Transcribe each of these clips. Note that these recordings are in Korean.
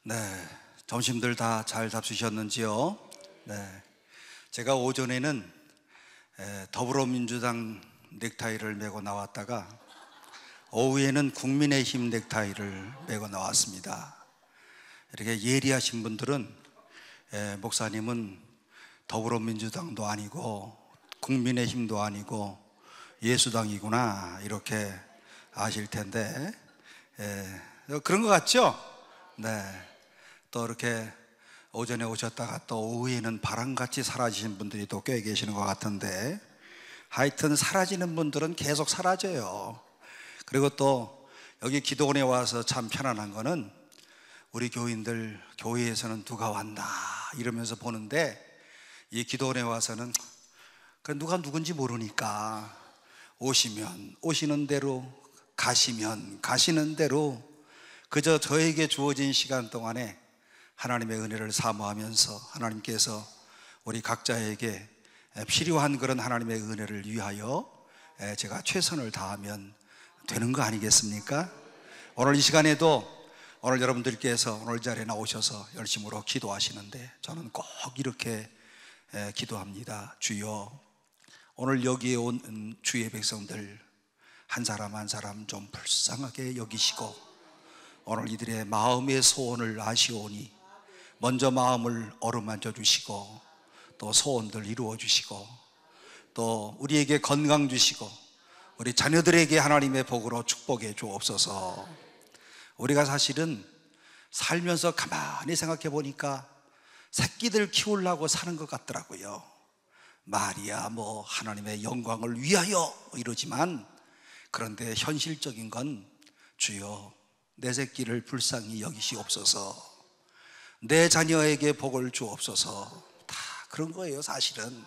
네, 점심들 다 잘 잡수셨는지요? 네, 제가 오전에는 더불어민주당 넥타이를 메고 나왔다가 오후에는 국민의힘 넥타이를 메고 나왔습니다. 이렇게 예리하신 분들은 목사님은 더불어민주당도 아니고 국민의힘도 아니고 예수당이구나 이렇게 아실 텐데 그런 것 같죠? 네. 또 이렇게 오전에 오셨다가 또 오후에는 바람같이 사라지신 분들이 또 꽤 계시는 것 같은데, 하여튼 사라지는 분들은 계속 사라져요. 그리고 또 여기 기도원에 와서 참 편안한 거는 우리 교인들 교회에서는 누가 왔나 이러면서 보는데, 이 기도원에 와서는 누가 누군지 모르니까 오시면 오시는 대로, 가시면 가시는 대로 그저 저에게 주어진 시간 동안에 하나님의 은혜를 사모하면서 하나님께서 우리 각자에게 필요한 그런 하나님의 은혜를 위하여 제가 최선을 다하면 되는 거 아니겠습니까? 오늘 이 시간에도 오늘 여러분들께서 오늘 자리에 나오셔서 열심으로 기도하시는데 저는 꼭 이렇게 기도합니다. 주여, 오늘 여기에 온 주의 백성들 한 사람 한 사람 좀 불쌍하게 여기시고 오늘 이들의 마음의 소원을 아시오니 먼저 마음을 어루만져 주시고 또 소원들 이루어 주시고 또 우리에게 건강 주시고 우리 자녀들에게 하나님의 복으로 축복해 주옵소서. 우리가 사실은 살면서 가만히 생각해 보니까 새끼들 키우려고 사는 것 같더라고요. 말이야 뭐 하나님의 영광을 위하여 이러지만, 그런데 현실적인 건 주여 내 새끼를 불쌍히 여기시옵소서, 내 자녀에게 복을 주옵소서, 다 그런 거예요 사실은.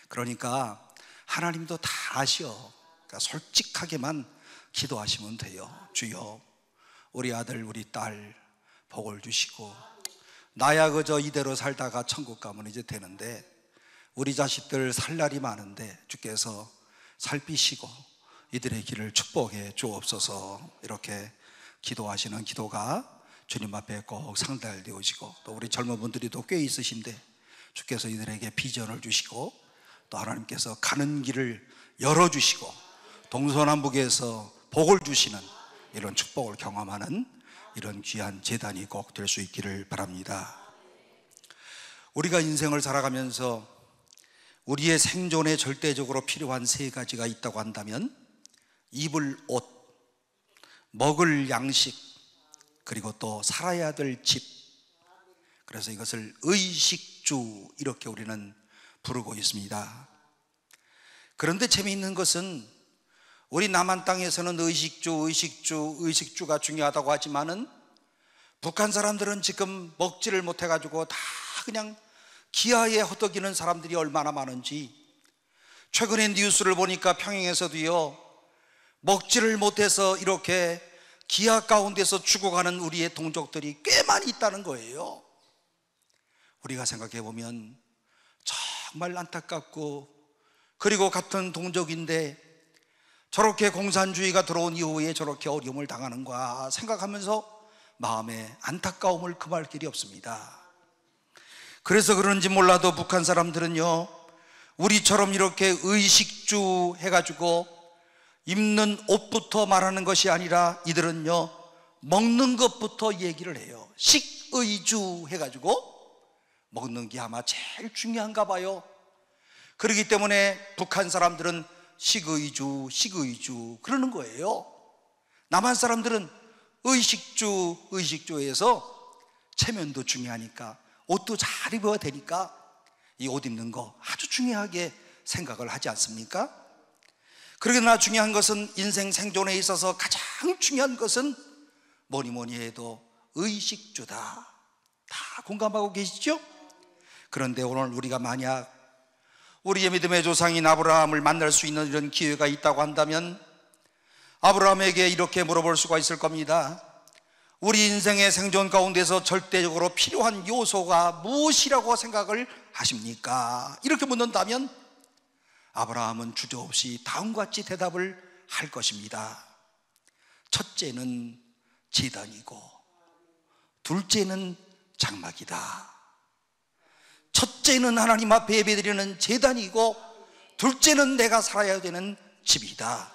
그러니까 하나님도 다 아셔. 그러니까 솔직하게만 기도하시면 돼요. 주여 우리 아들 우리 딸 복을 주시고, 나야 그저 이대로 살다가 천국 가면 이제 되는데 우리 자식들 살 날이 많은데 주께서 살피시고 이들의 길을 축복해 주옵소서. 이렇게 기도하시는 기도가 주님 앞에 꼭 상달되어지고, 또 우리 젊은 분들이 또 꽤 있으신데 주께서 이들에게 비전을 주시고 또 하나님께서 가는 길을 열어주시고 동서남북에서 복을 주시는 이런 축복을 경험하는 이런 귀한 제단이 꼭 될 수 있기를 바랍니다. 우리가 인생을 살아가면서 우리의 생존에 절대적으로 필요한 세 가지가 있다고 한다면, 입을 옷, 먹을 양식, 그리고 또 살아야 될 집. 그래서 이것을 의식주 이렇게 우리는 부르고 있습니다. 그런데 재미있는 것은 우리 남한 땅에서는 의식주가 중요하다고 하지만은 북한 사람들은 지금 먹지를 못해가지고 다 그냥 기아에 허덕이는 사람들이 얼마나 많은지, 최근에 뉴스를 보니까 평양에서도요 먹지를 못해서 이렇게 기아 가운데서 죽어가는 우리의 동족들이 꽤 많이 있다는 거예요. 우리가 생각해 보면 정말 안타깝고, 그리고 같은 동족인데 저렇게 공산주의가 들어온 이후에 저렇게 어려움을 당하는가 생각하면서 마음에 안타까움을 금할 길이 없습니다. 그래서 그런지 몰라도 북한 사람들은요 우리처럼 이렇게 의식주 해가지고 입는 옷부터 말하는 것이 아니라 이들은요 먹는 것부터 얘기를 해요. 식의주 해가지고 먹는 게 아마 제일 중요한가 봐요. 그렇기 때문에 북한 사람들은 식의주 그러는 거예요. 남한 사람들은 의식주에서 체면도 중요하니까 옷도 잘 입어야 되니까 이 옷 입는 거 아주 중요하게 생각을 하지 않습니까? 그러나 중요한 것은, 인생 생존에 있어서 가장 중요한 것은 뭐니 해도 의식주다. 다 공감하고 계시죠? 그런데 오늘 우리가 만약 우리의 믿음의 조상인 아브라함을 만날 수 있는 이런 기회가 있다고 한다면 아브라함에게 이렇게 물어볼 수가 있을 겁니다. 우리 인생의 생존 가운데서 절대적으로 필요한 요소가 무엇이라고 생각을 하십니까? 이렇게 묻는다면 아브라함은 주저없이 다음과 같이 대답을 할 것입니다. 첫째는 제단이고, 둘째는 장막이다. 첫째는 하나님 앞에 예배드리는 제단이고, 둘째는 내가 살아야 되는 집이다.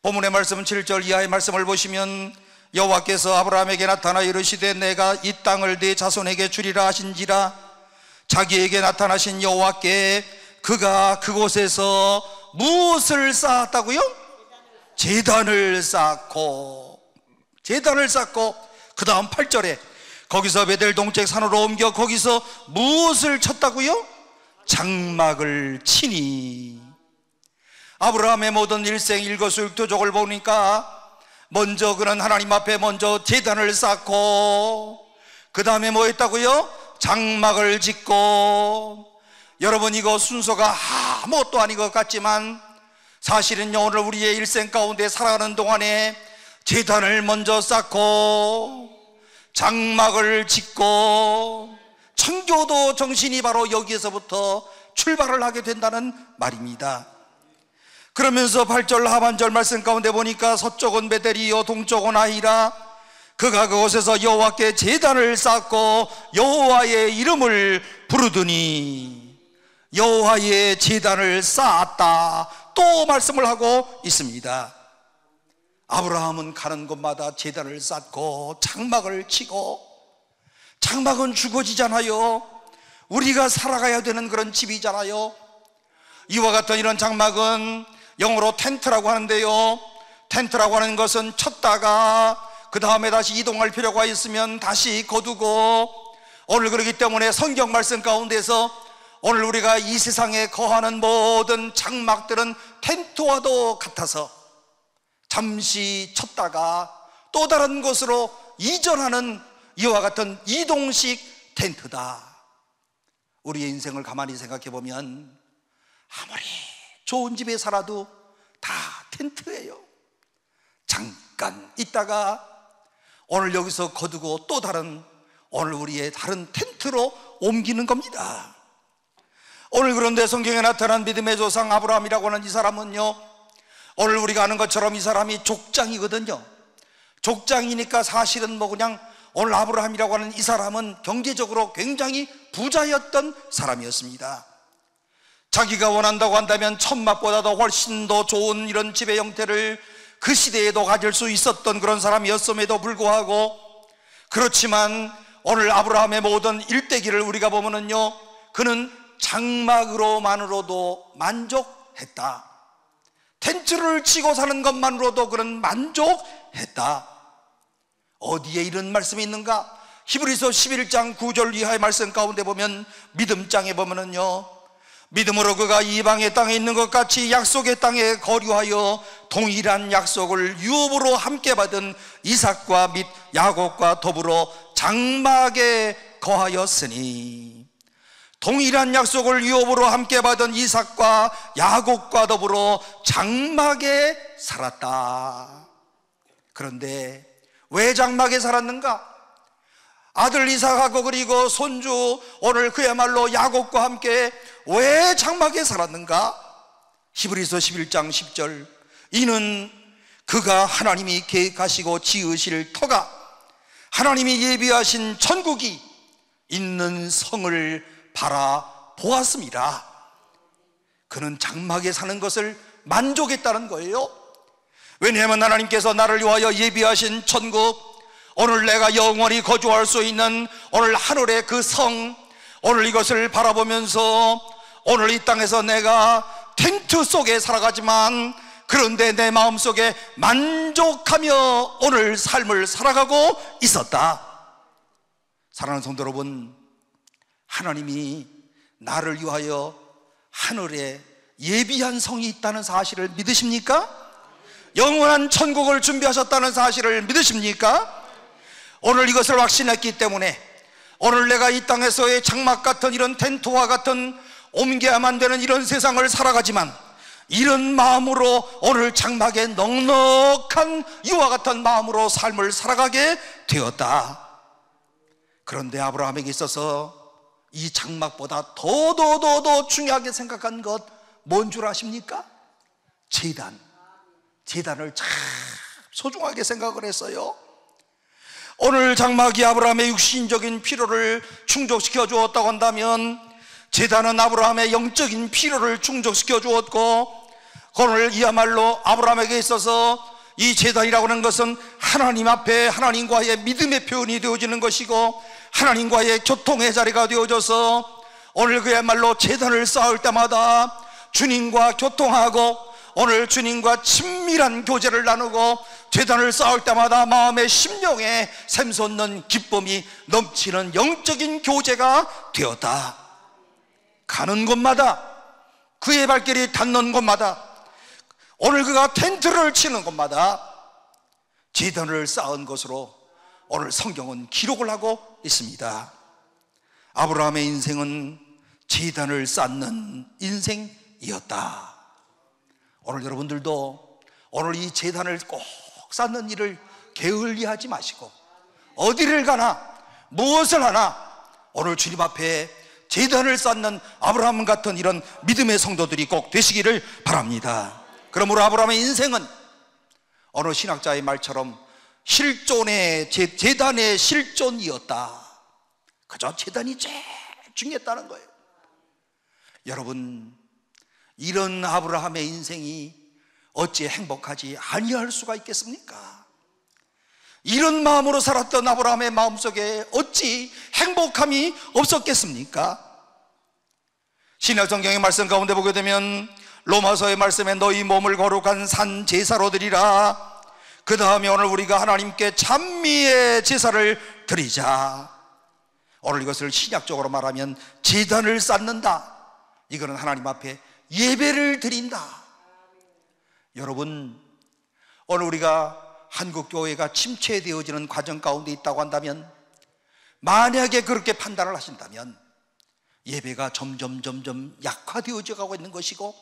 본문의 말씀 7절 이하의 말씀을 보시면 여호와께서 아브라함에게 나타나 이르시되 내가 이 땅을 네 자손에게 주리라 하신지라. 자기에게 나타나신 여호와께 그가 그곳에서 무엇을 쌓았다고요? 제단을 쌓고 그 다음 8절에 거기서 베델 동쪽 산으로 옮겨 거기서 무엇을 쳤다고요? 장막을 치니. 아브라함의 모든 일생 일거수일투족을 보니까 먼저 그는 하나님 앞에 먼저 제단을 쌓고 그 다음에 뭐 했다고요? 장막을 짓고. 여러분, 이거 순서가 아무것도 아닌 것 같지만 사실은요, 오늘 우리의 일생 가운데 살아가는 동안에 제단을 먼저 쌓고 장막을 짓고 청교도 정신이 바로 여기에서부터 출발을 하게 된다는 말입니다. 그러면서 8절 하반절 말씀 가운데 보니까 서쪽은 베델이요 동쪽은 아이라. 그가 그곳에서 여호와께 제단을 쌓고 여호와의 이름을 부르더니. 여호와의 제단을 쌓았다, 또 말씀을 하고 있습니다. 아브라함은 가는 곳마다 제단을 쌓고 장막을 치고. 장막은 주거지잖아요. 우리가 살아가야 되는 그런 집이잖아요. 이와 같은 이런 장막은 영어로 텐트라고 하는데요, 텐트라고 하는 것은 쳤다가 그 다음에 다시 이동할 필요가 있으면 다시 거두고. 오늘 그렇기 때문에 성경 말씀 가운데서 오늘 우리가 이 세상에 거하는 모든 장막들은 텐트와도 같아서 잠시 쳤다가 또 다른 곳으로 이전하는 이와 같은 이동식 텐트다. 우리의 인생을 가만히 생각해 보면 아무리 좋은 집에 살아도 다 텐트예요. 잠깐 있다가 오늘 여기서 거두고 또 다른, 오늘 우리의 다른 텐트로 옮기는 겁니다. 오늘 그런데 성경에 나타난 믿음의 조상 아브라함이라고 하는 이 사람은요, 오늘 우리가 아는 것처럼 이 사람이 족장이거든요. 족장이니까 사실은 뭐 그냥 오늘 아브라함이라고 하는 이 사람은 경제적으로 굉장히 부자였던 사람이었습니다. 자기가 원한다고 한다면 천막보다도 훨씬 더 좋은 이런 집의 형태를 그 시대에도 가질 수 있었던 그런 사람이었음에도 불구하고, 그렇지만 오늘 아브라함의 모든 일대기를 우리가 보면은요, 그는 장막으로만으로도 만족했다. 텐트를 치고 사는 것만으로도 그는 만족했다. 어디에 이런 말씀이 있는가? 히브리서 11장 9절 이하의 말씀 가운데 보면, 믿음장에 보면은요, 믿음으로 그가 이방의 땅에 있는 것 같이 약속의 땅에 거류하여 동일한 약속을 유업으로 함께 받은 이삭과 및 야곱과 더불어 장막에 거하였으니. 동일한 약속을 유업으로 함께 받은 이삭과 야곱과 더불어 장막에 살았다. 그런데 왜 장막에 살았는가? 아들 이삭하고 그리고 손주 오늘 그야말로 야곱과 함께 왜 장막에 살았는가? 히브리서 11장 10절, 이는 그가 하나님이 계획하시고 지으실 터가 하나님이 예비하신 천국이 있는 성을 바라보았습니다. 그는 장막에 사는 것을 만족했다는 거예요. 왜냐하면 하나님께서 나를 위하여 예비하신 천국, 오늘 내가 영원히 거주할 수 있는 오늘 하늘의 그 성, 오늘 이것을 바라보면서 오늘 이 땅에서 내가 텐트 속에 살아가지만 그런데 내 마음속에 만족하며 오늘 삶을 살아가고 있었다. 사랑하는 성도 여러분, 하나님이 나를 위하여 하늘에 예비한 성이 있다는 사실을 믿으십니까? 영원한 천국을 준비하셨다는 사실을 믿으십니까? 오늘 이것을 확신했기 때문에 오늘 내가 이 땅에서의 장막 같은 이런 텐트와 같은 옮겨야만 되는 이런 세상을 살아가지만 이런 마음으로 오늘 장막에 넉넉한 이와 같은 마음으로 삶을 살아가게 되었다. 그런데 아브라함에게 있어서 이 장막보다 더 중요하게 생각한 것 뭔 줄 아십니까? 제단을 참 소중하게 생각을 했어요. 오늘 장막이 아브라함의 육신적인 필요를 충족시켜 주었다고 한다면 제단은 아브라함의 영적인 필요를 충족시켜 주었고, 오늘 이야말로 아브라함에게 있어서 이 제단이라고 하는 것은 하나님 앞에 하나님과의 믿음의 표현이 되어지는 것이고, 하나님과의 교통의 자리가 되어져서 오늘 그야말로 제단을 쌓을 때마다 주님과 교통하고, 오늘 주님과 친밀한 교제를 나누고, 제단을 쌓을 때마다 마음의 심령에 샘솟는 기쁨이 넘치는 영적인 교제가 되었다. 가는 곳마다, 그의 발길이 닿는 곳마다, 오늘 그가 텐트를 치는 곳마다 제단을 쌓은 것으로 오늘 성경은 기록을 하고 있습니다. 아브라함의 인생은 제단을 쌓는 인생이었다. 오늘 여러분들도 오늘 이 제단을 꼭 쌓는 일을 게을리하지 마시고, 어디를 가나 무엇을 하나 오늘 주님 앞에 제단을 쌓는 아브라함 같은 이런 믿음의 성도들이 꼭 되시기를 바랍니다. 그러므로 아브라함의 인생은 어느 신학자의 말처럼 실존의 제단의 실존이었다. 그저 제단이 제일 중요했다는 거예요. 여러분, 이런 아브라함의 인생이 어찌 행복하지 아니할 수가 있겠습니까? 이런 마음으로 살았던 아브라함의 마음속에 어찌 행복함이 없었겠습니까? 신약 성경의 말씀 가운데 보게 되면 로마서의 말씀에 너희 몸을 거룩한 산 제사로 드리라, 그 다음에 오늘 우리가 하나님께 찬미의 제사를 드리자. 오늘 이것을 신약적으로 말하면 제단을 쌓는다. 이거는 하나님 앞에 예배를 드린다. 여러분, 오늘 우리가 한국교회가 침체되어지는 과정 가운데 있다고 한다면, 만약에 그렇게 판단을 하신다면 예배가 점점 약화되어져 가고 있는 것이고,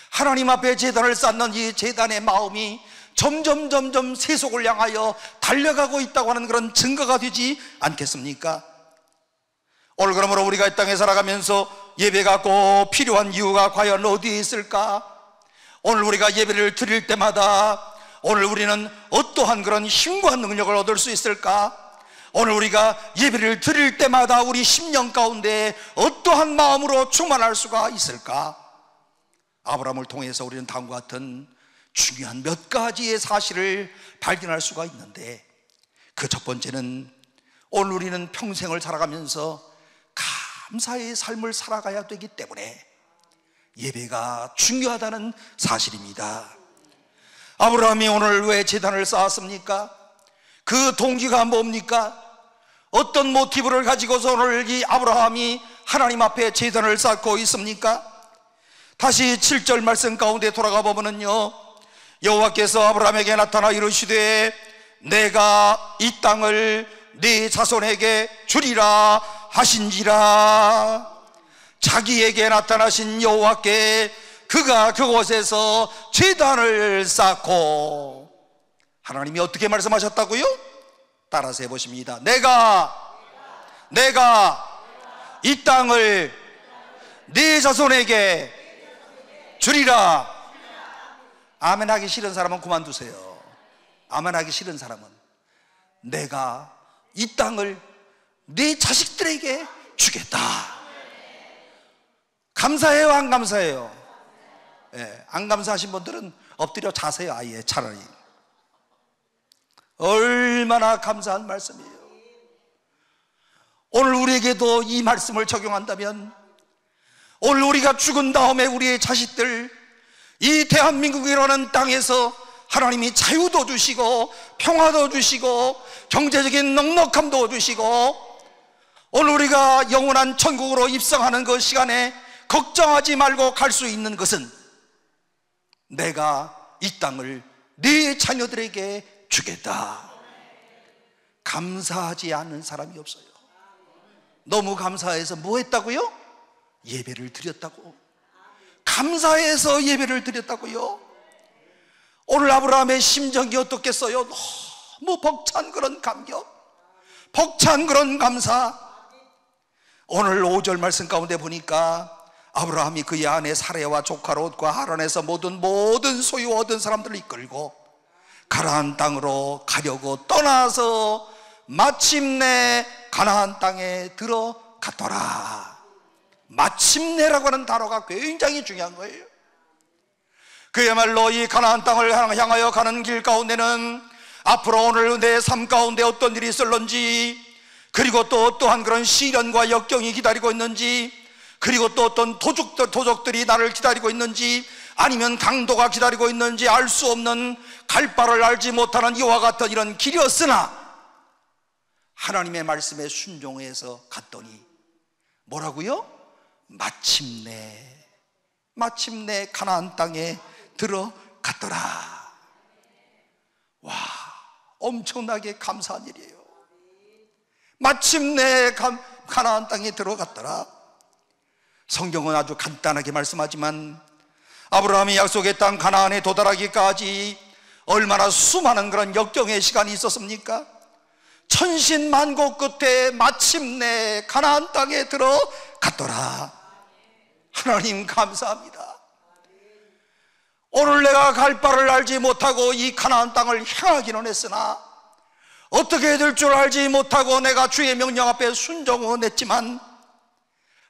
하나님 앞에 제단을 쌓는 이 제단의 마음이 점점 세속을 향하여 달려가고 있다고 하는 그런 증거가 되지 않겠습니까? 오늘 그러므로 우리가 이 땅에 살아가면서 예배가 꼭 필요한 이유가 과연 어디에 있을까? 오늘 우리가 예배를 드릴 때마다 오늘 우리는 어떠한 그런 힘과 능력을 얻을 수 있을까? 오늘 우리가 예배를 드릴 때마다 우리 심령 가운데 어떠한 마음으로 충만할 수가 있을까? 아브라함을 통해서 우리는 다음과 같은 중요한 몇 가지의 사실을 발견할 수가 있는데, 그 첫 번째는 오늘 우리는 평생을 살아가면서 감사의 삶을 살아가야 되기 때문에 예배가 중요하다는 사실입니다. 아브라함이 오늘 왜 제단을 쌓았습니까? 그 동기가 뭡니까? 어떤 모티브를 가지고서 오늘 이 아브라함이 하나님 앞에 제단을 쌓고 있습니까? 다시 7절 말씀 가운데 돌아가 보면요, 여호와께서 아브라함에게 나타나 이르시되 내가 이 땅을 네 자손에게 주리라 하신지라. 자기에게 나타나신 여호와께 그가 그곳에서 제단을 쌓고, 하나님이 어떻게 말씀하셨다고요? 따라서 해보십니다. 내가 이 땅을 네 자손에게 주리라. 아멘 하기 싫은 사람은 그만두세요. 아멘 하기 싫은 사람은, 내가 이 땅을 네 자식들에게 주겠다. 감사해요, 안 감사해요? 예, 안 감사하신 분들은 엎드려 자세요. 아예 차라리. 얼마나 감사한 말씀이에요. 오늘 우리에게도 이 말씀을 적용한다면, 오늘 우리가 죽은 다음에 우리의 자식들, 이 대한민국이라는 땅에서 하나님이 자유도 주시고 평화도 주시고 경제적인 넉넉함도 주시고, 오늘 우리가 영원한 천국으로 입성하는 그 시간에 걱정하지 말고 갈 수 있는 것은, 내가 이 땅을 네 자녀들에게 주겠다. 감사하지 않는 사람이 없어요. 너무 감사해서 뭐 했다고요? 예배를 드렸다고. 감사해서 예배를 드렸다고요. 오늘 아브라함의 심정이 어떻겠어요? 너무 벅찬 그런 감격, 벅찬 그런 감사. 오늘 5절 말씀 가운데 보니까 아브라함이 그의 아내 사레와 조카 롯과 하란에서 모든 소유 얻은 사람들을 이끌고 가나안 땅으로 가려고 떠나서 마침내 가나안 땅에 들어갔더라. 마침내라고 하는 단어가 굉장히 중요한 거예요. 그야말로 이 가나안 땅을 향하여 가는 길 가운데는 앞으로 오늘 내 삶 가운데 어떤 일이 있을런지, 그리고 또 어떠한 그런 시련과 역경이 기다리고 있는지, 그리고 또 어떤 도적들이 나를 기다리고 있는지, 아니면 강도가 기다리고 있는지 알 수 없는, 갈 바를 알지 못하는 이와 같은 이런 길이었으나 하나님의 말씀에 순종해서 갔더니 뭐라고요? 마침내 가나안 땅에 들어갔더라. 와, 엄청나게 감사한 일이에요. 마침내 가나안 땅에 들어갔더라. 성경은 아주 간단하게 말씀하지만 아브라함이 약속의 땅 가나안에 도달하기까지 얼마나 수많은 그런 역경의 시간이 있었습니까? 천신만고 끝에 마침내 가나안 땅에 들어갔더라. 하나님 감사합니다. 오늘 내가 갈 바를 알지 못하고 이 가나안 땅을 향하기는 했으나 어떻게 될 줄 알지 못하고 내가 주의 명령 앞에 순종은 했지만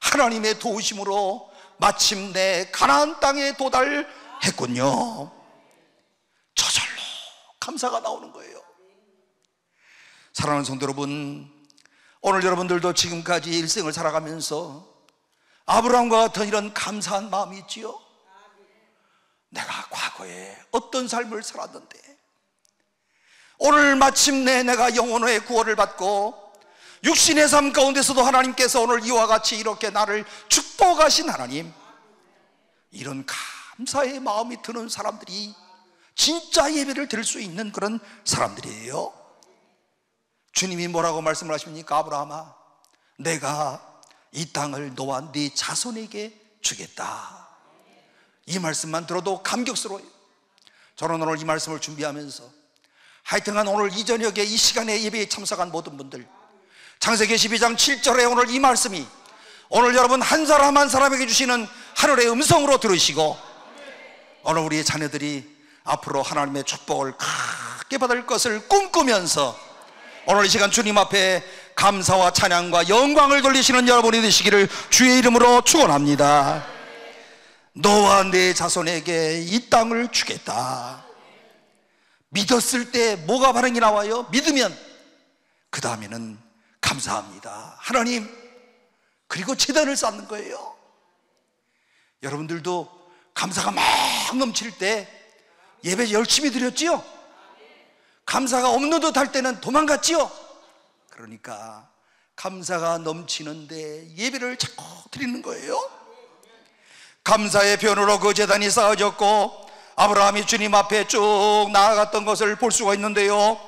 하나님의 도우심으로 마침내 가나안 땅에 도달했군요. 저절로 감사가 나오는 거예요. 사랑하는 성도 여러분, 오늘 여러분들도 지금까지 일생을 살아가면서 아브라함과 같은 이런 감사한 마음이 있지요? 내가 과거에 어떤 삶을 살았는데 오늘 마침내 내가 영혼의 구원을 받고 육신의 삶 가운데서도 하나님께서 오늘 이와 같이 이렇게 나를 축복하신 하나님, 이런 감사의 마음이 드는 사람들이 진짜 예배를 드릴 수 있는 그런 사람들이에요. 주님이 뭐라고 말씀을 하십니까? 아브라함아, 내가 이 땅을 너와 네 자손에게 주겠다. 이 말씀만 들어도 감격스러워요. 저는 오늘 이 말씀을 준비하면서 하여튼간 오늘 이 저녁에 이 시간에 예배에 참석한 모든 분들, 창세기 12장 7절에 오늘 이 말씀이 오늘 여러분 한 사람 한 사람에게 주시는 하늘의 음성으로 들으시고 오늘 우리의 자녀들이 앞으로 하나님의 축복을 크게 받을 것을 꿈꾸면서 오늘 이 시간 주님 앞에 감사와 찬양과 영광을 돌리시는 여러분이 되시기를 주의 이름으로 축원합니다. 너와 내 자손에게 이 땅을 주겠다. 믿었을 때 뭐가 반응이 나와요? 믿으면 그 다음에는 감사합니다, 하나님, 그리고 제단을 쌓는 거예요. 여러분들도 감사가 막 넘칠 때 예배 열심히 드렸지요? 감사가 없는 듯 할 때는 도망갔지요? 그러니까 감사가 넘치는데 예배를 자꾸 드리는 거예요. 감사의 변으로 그 제단이 쌓아졌고 아브라함이 주님 앞에 쭉 나아갔던 것을 볼 수가 있는데요,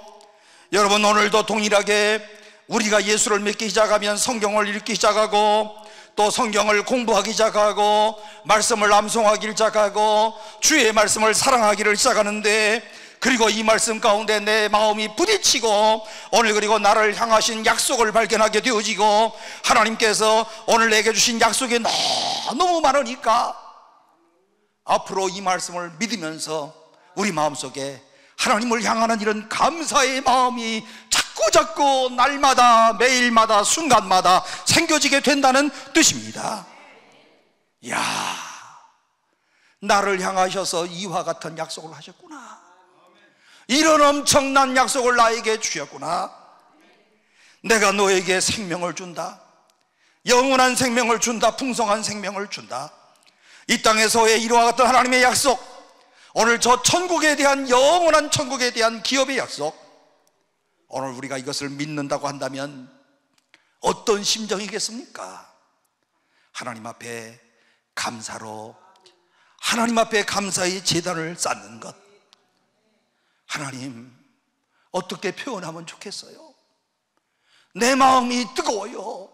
여러분 오늘도 동일하게 우리가 예수를 믿기 시작하면 성경을 읽기 시작하고 또 성경을 공부하기 시작하고 말씀을 암송하기 시작하고 주의 말씀을 사랑하기를 시작하는데, 그리고 이 말씀 가운데 내 마음이 부딪히고 오늘 그리고 나를 향하신 약속을 발견하게 되어지고 하나님께서 오늘 내게 주신 약속이 너무 많으니까 앞으로 이 말씀을 믿으면서 우리 마음속에 하나님을 향하는 이런 감사의 마음이 자꾸 날마다 매일마다 순간마다 생겨지게 된다는 뜻입니다. 이야, 나를 향하셔서 이와 같은 약속을 하셨구나, 이런 엄청난 약속을 나에게 주셨구나. 내가 너에게 생명을 준다, 영원한 생명을 준다, 풍성한 생명을 준다. 이 땅에서의 이와 같은 하나님의 약속, 오늘 저 천국에 대한, 영원한 천국에 대한 기업의 약속, 오늘 우리가 이것을 믿는다고 한다면 어떤 심정이겠습니까? 하나님 앞에 감사로, 하나님 앞에 감사의 제단을 쌓는 것, 하나님 어떻게 표현하면 좋겠어요? 내 마음이 뜨거워요.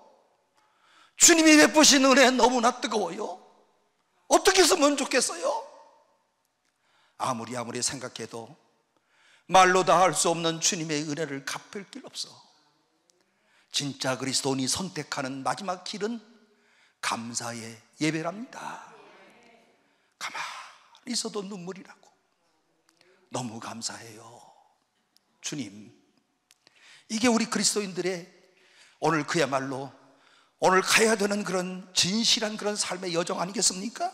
주님이 베푸신 은혜 너무나 뜨거워요. 어떻게 했으면 좋겠어요? 아무리 생각해도 말로 다 할 수 없는 주님의 은혜를 갚을 길 없어. 진짜 그리스도인이 선택하는 마지막 길은 감사의 예배랍니다. 가만히 있어도 눈물이 나고 너무 감사해요. 주님, 이게 우리 그리스도인들의 오늘 그야말로 오늘 가야 되는 그런 진실한 그런 삶의 여정 아니겠습니까?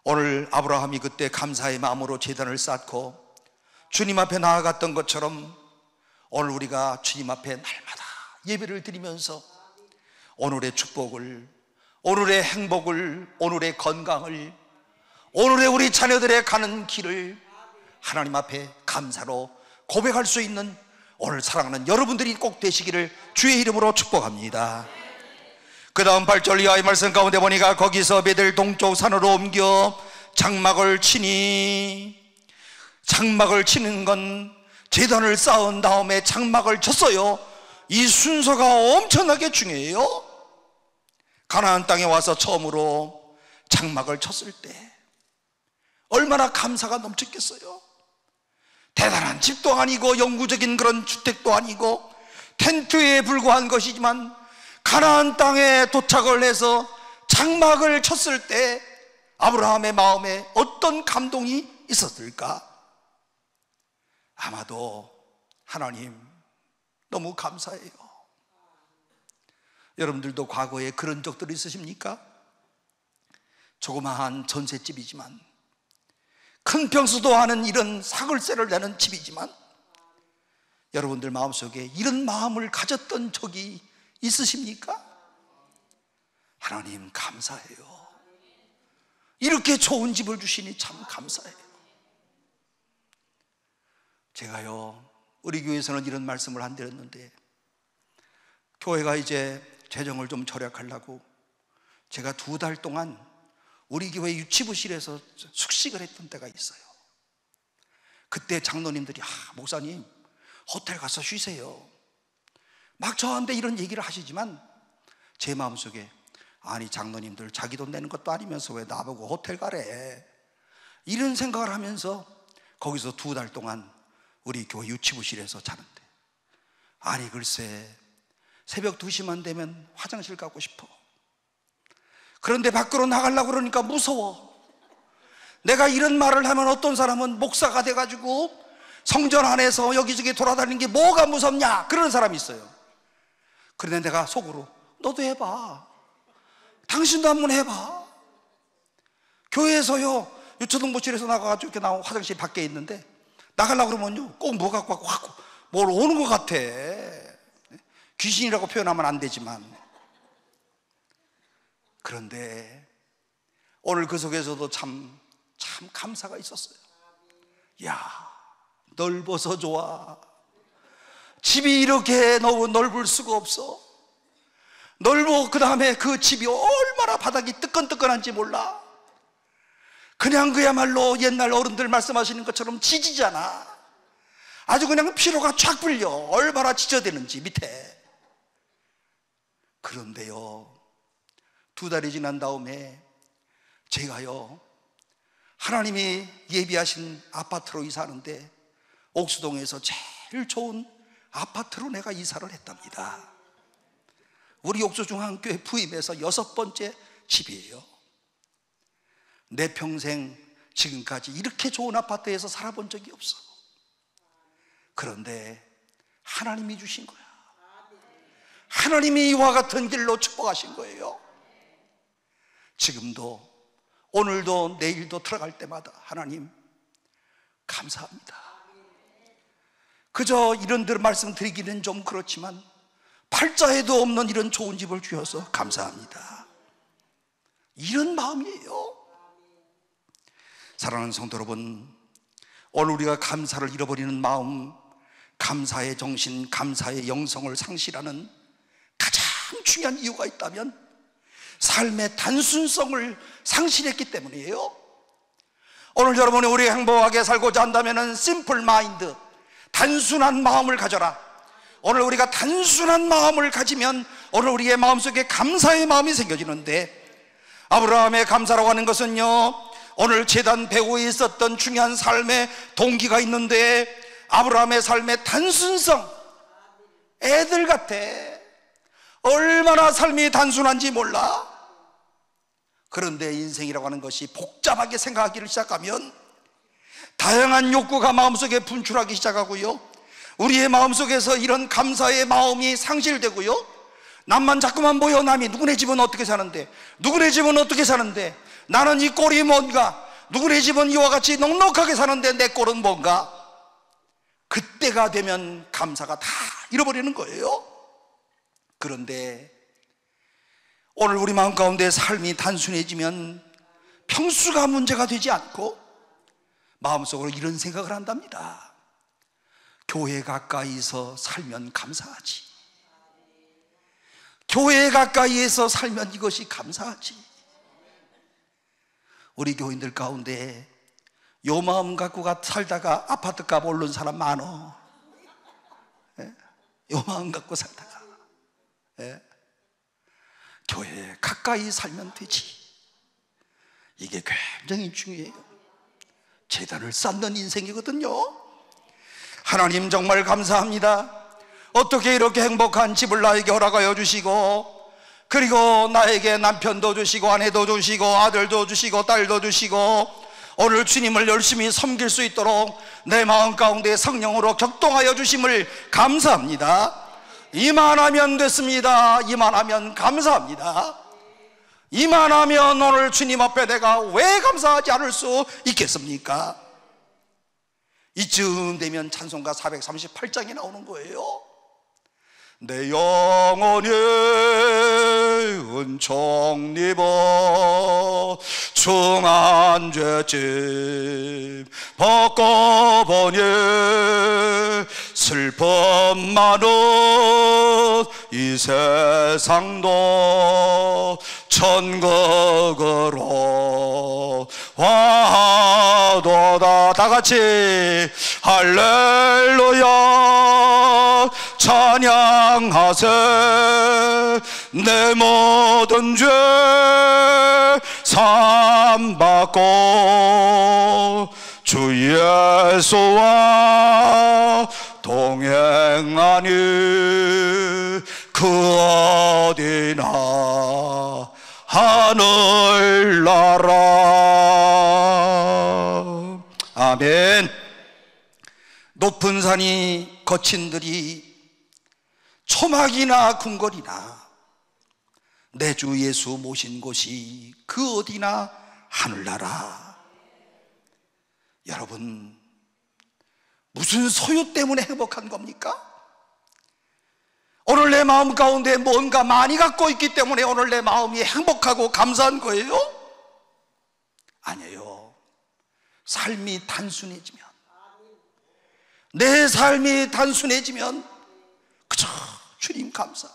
오늘 아브라함이 그때 감사의 마음으로 제단을 쌓고 주님 앞에 나아갔던 것처럼 오늘 우리가 주님 앞에 날마다 예배를 드리면서 오늘의 축복을, 오늘의 행복을, 오늘의 건강을, 오늘의 우리 자녀들의 가는 길을 하나님 앞에 감사로 고백할 수 있는 오늘 사랑하는 여러분들이 꼭 되시기를 주의 이름으로 축복합니다. 그 다음 8절 이하의 말씀 가운데 보니까 거기서 베델 동쪽 산으로 옮겨 장막을 치니, 장막을 치는 건 제단을 쌓은 다음에 장막을 쳤어요. 이 순서가 엄청나게 중요해요. 가나안 땅에 와서 처음으로 장막을 쳤을 때 얼마나 감사가 넘쳤겠어요. 대단한 집도 아니고 영구적인 그런 주택도 아니고 텐트에 불과한 것이지만 가나안 땅에 도착을 해서 장막을 쳤을 때 아브라함의 마음에 어떤 감동이 있었을까? 아마도 하나님 너무 감사해요. 여러분들도 과거에 그런 적들 있으십니까? 조그마한 전셋집이지만, 큰 평수도 하는 이런 사글세를 내는 집이지만 여러분들 마음속에 이런 마음을 가졌던 적이 있으십니까? 하나님 감사해요. 이렇게 좋은 집을 주시니 참 감사해요. 제가요, 우리 교회에서는 이런 말씀을 안 드렸는데, 교회가 이제 재정을 좀 절약하려고 제가 2달 동안 우리 교회 유치부실에서 숙식을 했던 때가 있어요. 그때 장로님들이 목사님 호텔 가서 쉬세요 막 저한테 이런 얘기를 하시지만 제 마음속에 아니 장로님들 자기 돈 내는 것도 아니면서 왜 나보고 호텔 가래, 이런 생각을 하면서 거기서 2달 동안 우리 교회 유치부실에서 자는데, 아니 글쎄 새벽 2시만 되면 화장실 가고 싶어. 그런데 밖으로 나가려고 그러니까 무서워. 내가 이런 말을 하면 어떤 사람은 목사가 돼가지고 성전 안에서 여기저기 돌아다니는 게 뭐가 무섭냐 그런 사람이 있어요. 그런데 내가 속으로 너도 해봐, 당신도 한번 해봐. 교회에서요 유초등부실에서 나가가지고 이렇게 나온 화장실 밖에 있는데 나가려고 그러면요 꼭 뭐 갖고 확 뭘 오는 것 같아. 귀신이라고 표현하면 안 되지만. 그런데 오늘 그 속에서도 참 감사가 있었어요. 야, 넓어서 좋아. 집이 이렇게 너무 넓을 수가 없어. 넓어. 그 다음에 그 집이 얼마나 바닥이 뜨끈뜨끈한지 몰라. 그냥 그야말로 옛날 어른들 말씀하시는 것처럼 지지잖아. 아주 그냥 피로가 쫙 풀려. 얼마나 지저대는지 밑에. 그런데요 2달이 지난 다음에 제가요 하나님이 예비하신 아파트로 이사하는데 옥수동에서 제일 좋은 아파트로 내가 이사를 했답니다. 우리 옥수중앙교회 부임해서 6번째 집이에요. 내 평생 지금까지 이렇게 좋은 아파트에서 살아본 적이 없어. 그런데 하나님이 주신 거야. 하나님이 이와 같은 길로 축복하신 거예요. 지금도 오늘도 내일도 들어갈 때마다 하나님 감사합니다. 그저 이런들 말씀드리기는 좀 그렇지만 팔자에도 없는 이런 좋은 집을 주셔서 감사합니다. 이런 마음이에요. 사랑하는 성도 여러분, 오늘 우리가 감사를 잃어버리는 마음, 감사의 정신, 감사의 영성을 상실하는 가장 중요한 이유가 있다면 삶의 단순성을 상실했기 때문이에요. 오늘 여러분이 우리 행복하게 살고자 한다면 심플 마인드, 단순한 마음을 가져라. 오늘 우리가 단순한 마음을 가지면 오늘 우리의 마음속에 감사의 마음이 생겨지는데, 아브라함의 감사라고 하는 것은요 오늘 제단 배후에 있었던 중요한 삶의 동기가 있는데, 아브라함의 삶의 단순성, 애들 같아. 얼마나 삶이 단순한지 몰라. 그런데 인생이라고 하는 것이 복잡하게 생각하기를 시작하면 다양한 욕구가 마음속에 분출하기 시작하고요, 우리의 마음속에서 이런 감사의 마음이 상실되고요, 남만 자꾸만 보여. 남이 누구네 집은 어떻게 사는데, 누구네 집은 어떻게 사는데, 나는 이 꼴이 뭔가, 누구네 집은 이와 같이 넉넉하게 사는데 내 꼴은 뭔가. 그때가 되면 감사가 다 잃어버리는 거예요. 그런데 오늘 우리 마음 가운데 삶이 단순해지면 평수가 문제가 되지 않고 마음속으로 이런 생각을 한답니다. 교회 가까이서 살면 감사하지. 교회 가까이에서 살면 이것이 감사하지. 우리 교인들 가운데 요 마음 갖고 살다가 아파트 값 오른 사람 많어. 요 마음 갖고 살다가. 교회에 가까이 살면 되지. 이게 굉장히 중요해요. 재단을 쌓는 인생이거든요. 하나님 정말 감사합니다. 어떻게 이렇게 행복한 집을 나에게 허락하여 주시고, 그리고 나에게 남편도 주시고 아내도 주시고 아들도 주시고 딸도 주시고, 오늘 주님을 열심히 섬길 수 있도록 내 마음 가운데 성령으로 격동하여 주심을 감사합니다. 이만하면 됐습니다. 이만하면 감사합니다. 이만하면 오늘 주님 앞에 내가 왜 감사하지 않을 수 있겠습니까? 이쯤 되면 찬송가 438장이 나오는 거예요. 내 영혼이 은총 입어 중한 죄짐 벗고보니 슬픔 많은 이 세상도 천국으로 와도다. 다같이 할렐루야 찬양하세. 내 모든 죄 사함받고 주 예수와 동행하니 그 어디나 하늘나라. 아멘. 높은 산이 거친 들이 초막이나 궁궐이나 내 주 예수 모신 곳이 그 어디나 하늘나라. 여러분, 무슨 소유 때문에 행복한 겁니까? 오늘 내 마음 가운데 뭔가 많이 갖고 있기 때문에 오늘 내 마음이 행복하고 감사한 거예요? 아니에요. 삶이 단순해지면, 내 삶이 단순해지면 그저 주님 감사,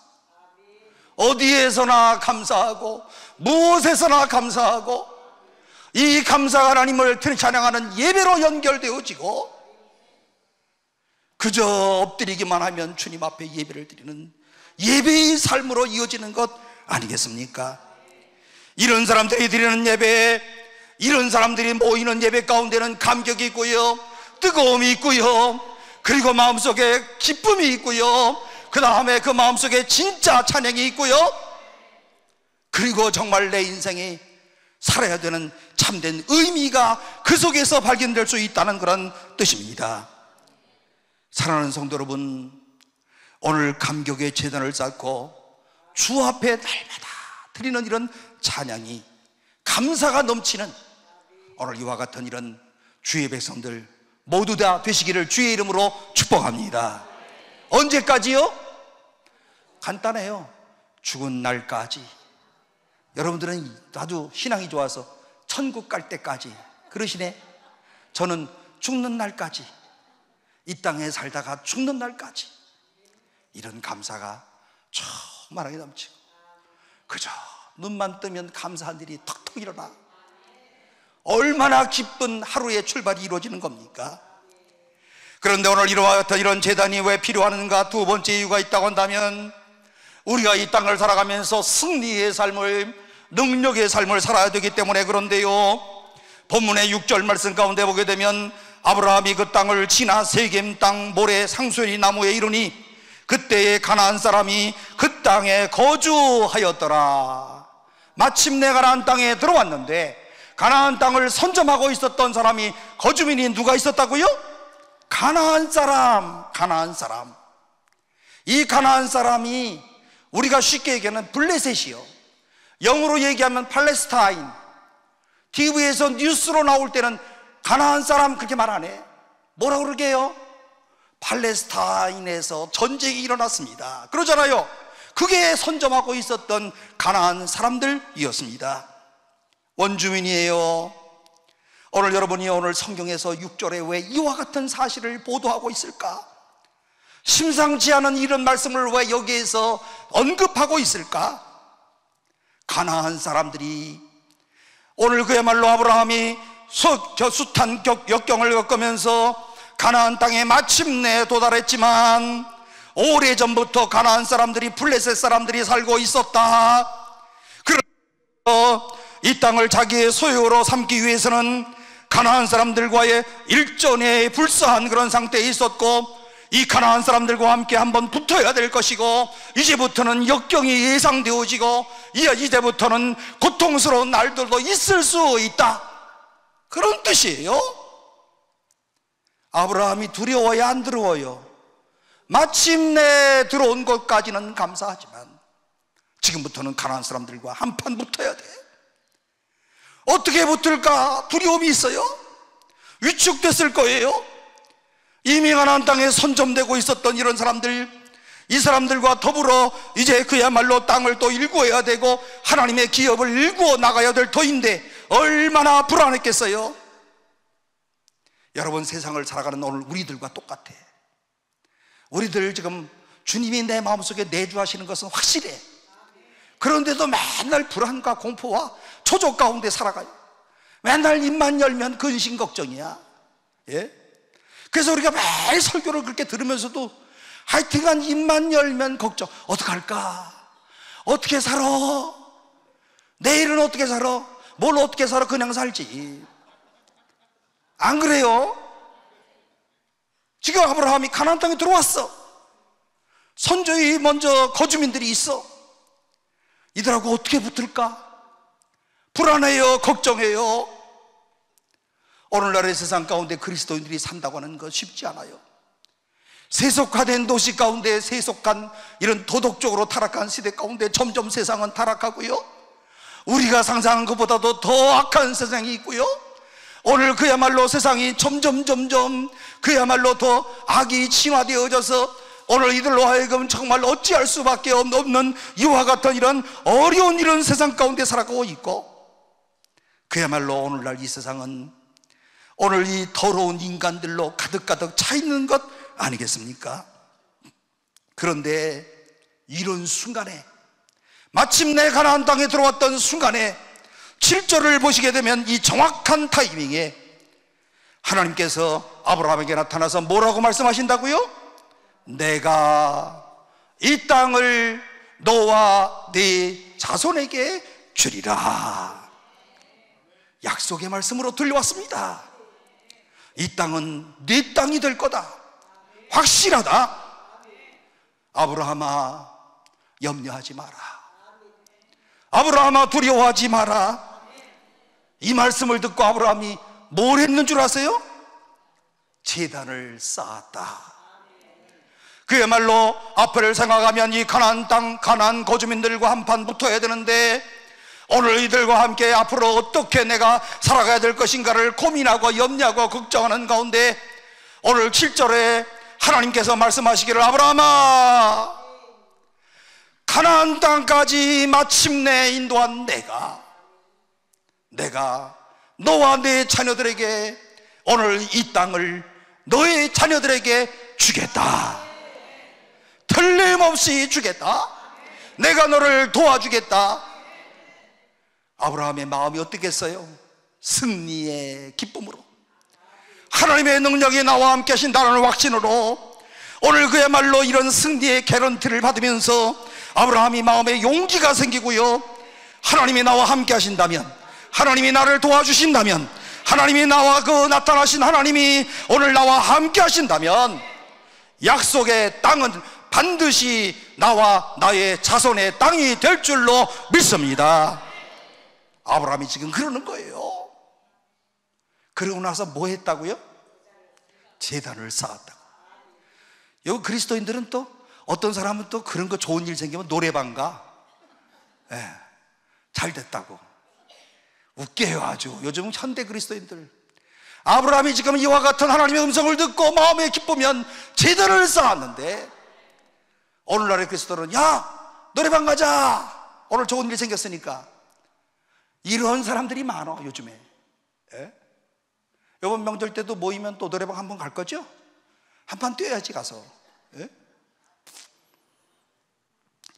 어디에서나 감사하고 무엇에서나 감사하고 이 감사가 하나님을 찬양하는 예배로 연결되어지고 그저 엎드리기만 하면 주님 앞에 예배를 드리는 예배의 삶으로 이어지는 것 아니겠습니까? 이런 사람들이 드리는 예배, 이런 사람들이 모이는 예배 가운데는 감격이 있고요, 뜨거움이 있고요, 그리고 마음속에 기쁨이 있고요, 그 다음에 그 마음속에 진짜 찬양이 있고요, 그리고 정말 내 인생이 살아야 되는 참된 의미가 그 속에서 발견될 수 있다는 그런 뜻입니다. 사랑하는 성도 여러분, 오늘 감격의 제단을 쌓고 주 앞에 날마다 드리는 이런 찬양이 감사가 넘치는 오늘 이와 같은 이런 주의 백성들 모두 다 되시기를 주의 이름으로 축복합니다. 언제까지요? 간단해요. 죽은 날까지. 여러분들은 아주 신앙이 좋아서 천국 갈 때까지 그러시네. 저는 죽는 날까지, 이 땅에 살다가 죽는 날까지 이런 감사가 충만하게 넘치고 그저 눈만 뜨면 감사한 일이 턱턱 일어나 얼마나 기쁜 하루의 출발이 이루어지는 겁니까? 그런데 오늘 이와 같은 이런 제단이 왜 필요한가? 두 번째 이유가 있다고 한다면 우리가 이 땅을 살아가면서 승리의 삶을, 능력의 삶을 살아야 되기 때문에 그런데요, 본문의 6절 말씀 가운데 보게 되면 아브라함이 그 땅을 지나 세겜 땅 모래 상수리 나무에 이르니 그때에 가나안 사람이 그 땅에 거주하였더라. 마침내 가나안 땅에 들어왔는데 가나안 땅을 선점하고 있었던 사람이, 거주민이 누가 있었다고요? 가나안 사람. 이 가나안 사람이 우리가 쉽게 얘기하는 블레셋이요, 영어로 얘기하면 팔레스타인. TV에서 뉴스로 나올 때는 가나안 사람 그렇게 말 안 해. 뭐라고 그러게요? 팔레스타인에서 전쟁이 일어났습니다 그러잖아요. 그게 선점하고 있었던 가나안 사람들이었습니다. 원주민이에요. 오늘 여러분이 오늘 성경에서 6절에 왜 이와 같은 사실을 보도하고 있을까? 심상치 않은 이런 말씀을 왜 여기에서 언급하고 있을까? 가나안 사람들이 오늘 그야말로 아브라함이 숱한 역경을 겪으면서 가나안 땅에 마침내 도달했지만 오래전부터 가나안 사람들이, 블레셋 사람들이 살고 있었다. 그래서 이 땅을 자기의 소유로 삼기 위해서는 가나안 사람들과의 일전에 불사한 그런 상태에 있었고, 이 가나안 사람들과 함께 한번 붙어야 될 것이고, 이제부터는 역경이 예상되어지고 이제부터는 고통스러운 날들도 있을 수 있다, 그런 뜻이에요. 아브라함이 두려워야 안 두려워요? 마침내 들어온 것까지는 감사하지만 지금부터는 가나안 사람들과 한판 붙어야 돼. 어떻게 붙을까 두려움이 있어요. 위축됐을 거예요. 이미 가나안 땅에 선점되고 있었던 이런 사람들, 이 사람들과 더불어 이제 그야말로 땅을 또 일구어야 되고 하나님의 기업을 일구어 나가야 될 터인데 얼마나 불안했겠어요. 여러분, 세상을 살아가는 오늘 우리들과 똑같아. 우리들 지금 주님이 내 마음속에 내주하시는 것은 확실해. 그런데도 맨날 불안과 공포와 초조 가운데 살아가요. 맨날 입만 열면 근심 걱정이야. 예? 그래서 우리가 매일 설교를 그렇게 들으면서도 하여튼간 입만 열면 걱정. 어떡할까? 어떻게 살아? 내일은 어떻게 살아? 뭘 어떻게 살아? 그냥 살지. 안 그래요? 지금 아브라함이 가나안 땅에 들어왔어. 선조의 먼저 거주민들이 있어. 이들하고 어떻게 붙을까? 불안해요. 걱정해요. 오늘날의 세상 가운데 그리스도인들이 산다고 하는 것 쉽지 않아요. 세속화된 도시 가운데, 세속한 이런 도덕적으로 타락한 시대 가운데 점점 세상은 타락하고요, 우리가 상상한 것보다도 더 악한 세상이 있고요, 오늘 그야말로 세상이 점점 그야말로 더 악이 진화되어져서 오늘 이들로 하여금 정말 어찌할 수밖에 없는 이와 같은 이런 어려운 이런 세상 가운데 살아가고 있고, 그야말로 오늘날 이 세상은 오늘 이 더러운 인간들로 가득가득 차 있는 것 아니겠습니까? 그런데 이런 순간에, 마침내 가나안 땅에 들어왔던 순간에 7절을 보시게 되면 이 정확한 타이밍에 하나님께서 아브라함에게 나타나서 뭐라고 말씀하신다고요? 내가 이 땅을 너와 네 자손에게 주리라. 약속의 말씀으로 들려왔습니다. 이 땅은 네 땅이 될 거다. 확실하다. 아브라함아, 염려하지 마라. 아브라함아, 두려워하지 마라. 이 말씀을 듣고 아브라함이 뭘 했는 줄 아세요? 제단을 쌓았다. 그야말로 앞을 생각하면 이 가나안 땅, 가나안 거주민들과 한판 붙어야 되는데, 오늘 이들과 함께 앞으로 어떻게 내가 살아가야 될 것인가를 고민하고 염려하고 걱정하는 가운데 오늘 7절에 하나님께서 말씀하시기를, 아브라함아, 가나안 땅까지 마침내 인도한 내가 너와 네 자녀들에게 오늘 이 땅을 너의 자녀들에게 주겠다. 틀림없이 주겠다. 내가 너를 도와주겠다. 아브라함의 마음이 어떻겠어요? 승리의 기쁨으로, 하나님의 능력이 나와 함께 하신다는 확신으로 오늘 그야말로 이런 승리의 개런티를 받으면서 아브라함이 마음에 용기가 생기고요, 하나님이 나와 함께 하신다면, 하나님이 나를 도와주신다면, 하나님이 나와 나타나신 하나님이 오늘 나와 함께 하신다면 약속의 땅은 반드시 나와 나의 자손의 땅이 될 줄로 믿습니다. 아브라함이 지금 그러는 거예요. 그러고 나서 뭐 했다고요? 제단을 쌓았다고. 여기 그리스도인들은 또 어떤 사람은 또 그런 거 좋은 일 생기면 노래방 가. 예, 잘 됐다고 웃겨요. 아주 요즘 현대 그리스도인들. 아브라함이 지금 이와 같은 하나님의 음성을 듣고 마음에 기쁘면 제단을 쌓았는데, 오늘날의 그리스도는 야 노래방 가자, 오늘 좋은 일 생겼으니까. 이런 사람들이 많아 요즘에. 예? 이번 명절 때도 모이면 또 노래방 한번 갈 거죠? 한판 뛰어야지 가서. 예?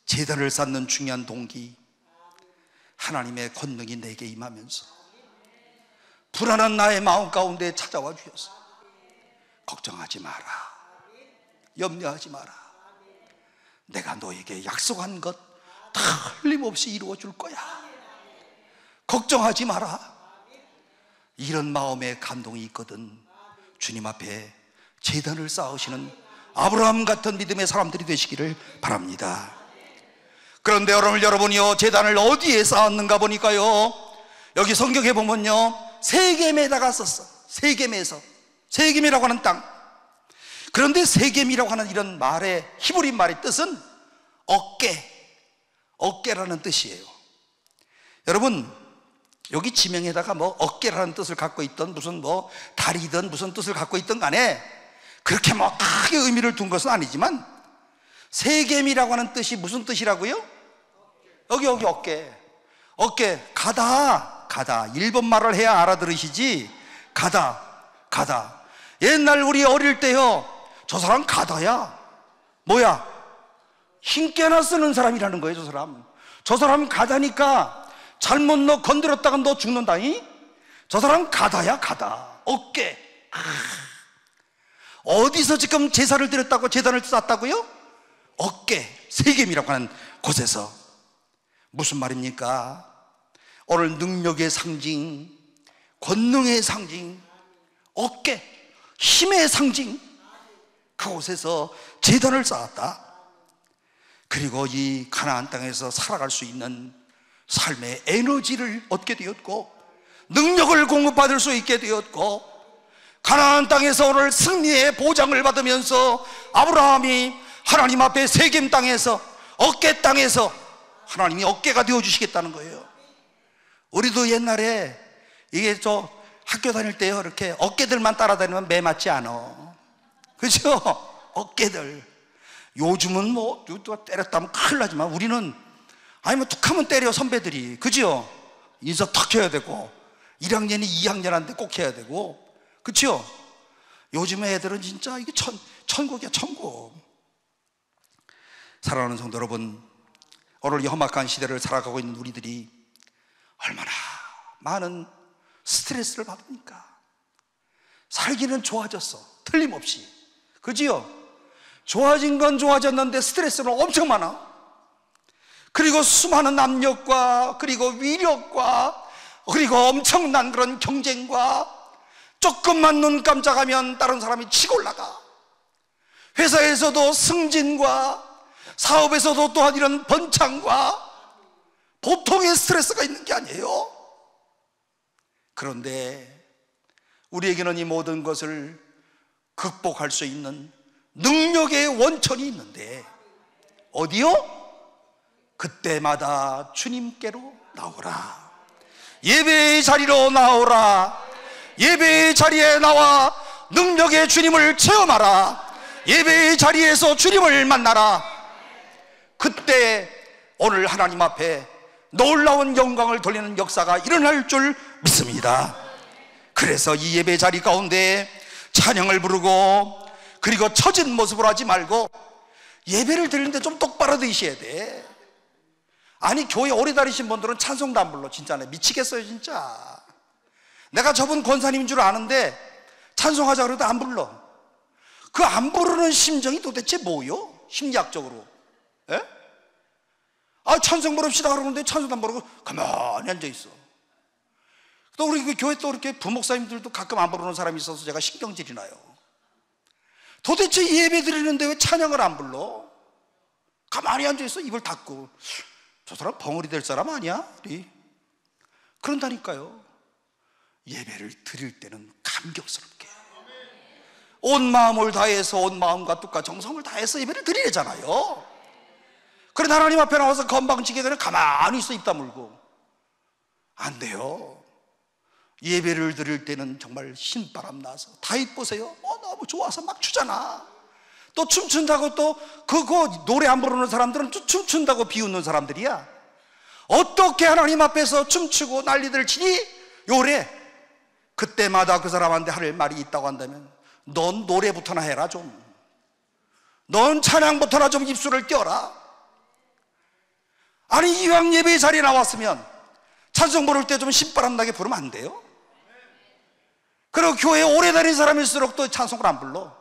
제단을 쌓는 중요한 동기, 하나님의 권능이 내게 임하면서 불안한 나의 마음 가운데 찾아와 주셔서 걱정하지 마라, 염려하지 마라, 내가 너에게 약속한 것 틀림없이 이루어 줄 거야, 걱정하지 마라, 이런 마음의 감동이 있거든. 주님 앞에 제단을 쌓으시는 아브라함 같은 믿음의 사람들이 되시기를 바랍니다. 그런데 여러분이요, 제단을 어디에 쌓았는가 보니까요, 여기 성경에 보면요, 세겜에다가 썼어. 세겜이라고 하는 땅. 그런데 세겜이라고 하는 이런 말의 히브리 말의 뜻은 어깨라는 뜻이에요. 여러분, 여기 지명에다가 뭐 어깨라는 뜻을 갖고 있던 무슨 뭐 다리든 무슨 뜻을 갖고 있던 간에 그렇게 뭐 크게 의미를 둔 것은 아니지만, 세겜이라고 하는 뜻이 무슨 뜻이라고요? 여기 어깨. 가다. 일본 말을 해야 알아들으시지. 가다. 옛날 우리 어릴 때요, 저 사람 가다야. 뭐야? 힘께나 쓰는 사람이라는 거예요. 저 사람 가다니까 잘못 너 건드렸다가 너 죽는다니. 저 사람 가다야. 어깨. 어디서 지금 제사를 드렸다고 제단을 쌓았다고요? 어깨, 세겜이라고 하는 곳에서. 무슨 말입니까? 오늘 능력의 상징, 권능의 상징, 어깨, 힘의 상징, 그곳에서 제단을 쌓았다. 그리고 이 가나안 땅에서 살아갈 수 있는 삶의 에너지를 얻게 되었고, 능력을 공급받을 수 있게 되었고, 가나안 땅에서 오늘 승리의 보장을 받으면서 아브라함이 하나님 앞에 세겜 땅에서, 어깨 땅에서 하나님이 어깨가 되어주시겠다는 거예요. 우리도 옛날에 이게 저 학교 다닐 때요, 이렇게 어깨들만 따라다니면 매 맞지 않아. 그죠? 어깨들. 요즘은 뭐 누가 때렸다면 큰일 나지만, 우리는 아니면 툭하면 때려, 선배들이. 그죠? 인사 탁 해야 되고, 1학년이 2학년한테 꼭 해야 되고. 그죠? 요즘 애들은 진짜 이게 천국이야, 천국. 사랑하는 성도 여러분, 오늘 이 험악한 시대를 살아가고 있는 우리들이 얼마나 많은 스트레스를 받습니까? 살기는 좋아졌어, 틀림없이. 그지요? 좋아진 건 좋아졌는데 스트레스는 엄청 많아. 그리고 수많은 압력과, 그리고 위력과, 그리고 엄청난 그런 경쟁과, 조금만 눈 깜짝하면 다른 사람이 치고 올라가. 회사에서도 승진과, 사업에서도 또한 이런 번창과, 보통의 스트레스가 있는 게 아니에요. 그런데 우리에게는 이 모든 것을 극복할 수 있는 능력의 원천이 있는데, 어디요? 그때마다 주님께로 나오라. 예배의 자리로 나오라. 예배의 자리에 나와 능력의 주님을 체험하라. 예배의 자리에서 주님을 만나라. 그때 오늘 하나님 앞에 놀라운 영광을 돌리는 역사가 일어날 줄 믿습니다. 그래서 이 예배 자리 가운데 찬양을 부르고, 그리고 처진 모습으로 하지 말고 예배를 드리는데 좀 똑바로 드셔야 돼. 아니, 교회 오래 다니신 분들은 찬송도 안 불러. 진짜네, 미치겠어요 진짜. 내가 저분 권사님인 줄 아는데 찬송하자 그래도 안 불러. 그 안 부르는 심정이 도대체 뭐요? 심리학적으로. 예? 아, 찬송 부릅시다 그러는데 찬송도 안 부르고 가만히 앉아있어. 또 우리 그 교회 또 이렇게 부목사님들도 가끔 안 부르는 사람이 있어서 제가 신경질이 나요. 도대체 예배 드리는데 왜 찬양을 안 불러? 가만히 앉아있어, 입을 닫고. 저 사람 벙어리 될 사람 아니야? 우리? 그런다니까요. 예배를 드릴 때는 감격스럽게, 온 마음을 다해서 온 마음과 뜻과 정성을 다해서 예배를 드리잖아요. 그런데 하나님 앞에 나와서 건방지게 그냥 가만히 있어 입 다물고 안 돼요. 예배를 드릴 때는 정말 신바람 나서 다윗 보세요. 너무 좋아서 막 추잖아. 또 춤춘다고 또 그거 노래 안 부르는 사람들은 또 춤춘다고 비웃는 사람들이야. 어떻게 하나님 앞에서 춤추고 난리들 치니? 요래. 그때마다 그 사람한테 할 말이 있다고 한다면 넌 노래부터나 해라 좀. 넌 찬양부터나 좀 입술을 떼어라. 아니 이왕 예배 자리에 나왔으면 찬송 부를 때 좀 신바람 나게 부르면 안 돼요? 그리고 교회에 오래 다닌 사람일수록 또 찬송을 안 불러.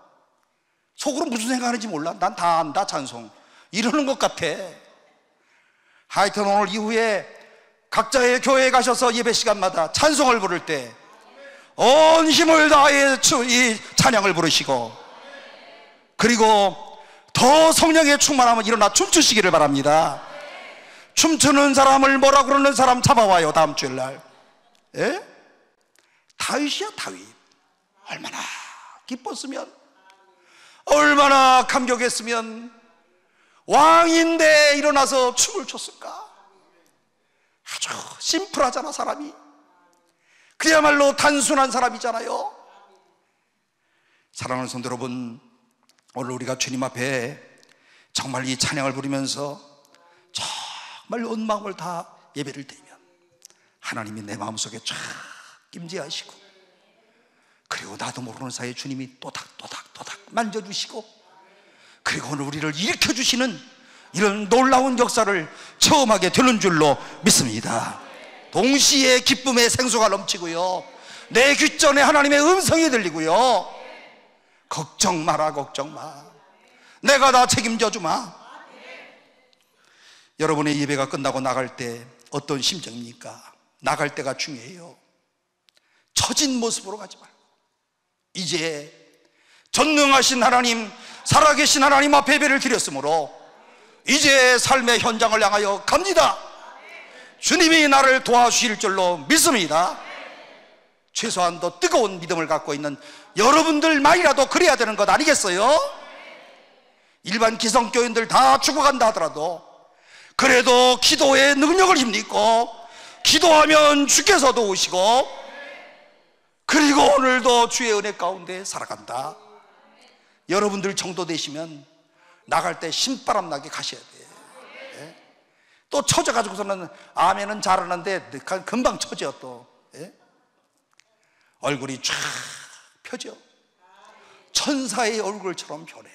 속으로 무슨 생각하는지 몰라. 난 다 안다 찬송 이러는 것 같아. 하여튼 오늘 이후에 각자의 교회에 가셔서 예배 시간마다 찬송을 부를 때 온 힘을 다해 이 찬양을 부르시고, 그리고 더 성령의 충만함을 일어나 춤추시기를 바랍니다. 춤추는 사람을 뭐라 그러는 사람 잡아와요 다음 주일날. 예? 다윗이야 다윗. 얼마나 기뻤으면, 얼마나 감격했으면 왕인데 일어나서 춤을 췄을까. 아주 심플하잖아 사람이. 그야말로 단순한 사람이잖아요. 사랑하는 성도 여러분, 오늘 우리가 주님 앞에 정말 이 찬양을 부르면서 정말 온 마음을 다 예배를 드리면 하나님이 내 마음속에 쫙 임재하시고, 그리고 나도 모르는 사이에 주님이 또닥또닥또닥 만져주시고, 그리고 오늘 우리를 일으켜주시는 이런 놀라운 역사를 체험하게 되는 줄로 믿습니다. 동시에 기쁨의 생수가 넘치고요, 내 귓전에 하나님의 음성이 들리고요. 걱정 마라 걱정 마, 내가 다 책임져 주마. 여러분의 예배가 끝나고 나갈 때 어떤 심정입니까? 나갈 때가 중요해요. 처진 모습으로 가지 말고 이제 전능하신 하나님, 살아계신 하나님 앞에 예배를 드렸으므로 이제 삶의 현장을 향하여 갑니다. 주님이 나를 도와주실 줄로 믿습니다. 최소한 더 뜨거운 믿음을 갖고 있는 여러분들만이라도 그래야 되는 것 아니겠어요? 일반 기성교인들 다 죽어간다 하더라도 그래도 기도의 능력을 힘입고 기도하면 주께서도 오시고, 그리고 오늘도 주의 은혜 가운데 살아간다. 여러분들 정도 되시면 나갈 때 신바람 나게 가셔야 돼요. 예? 또 처져가지고서는 아멘은 잘하는데 금방 처져. 또 예? 얼굴이 쫙 펴져. 천사의 얼굴처럼 변해.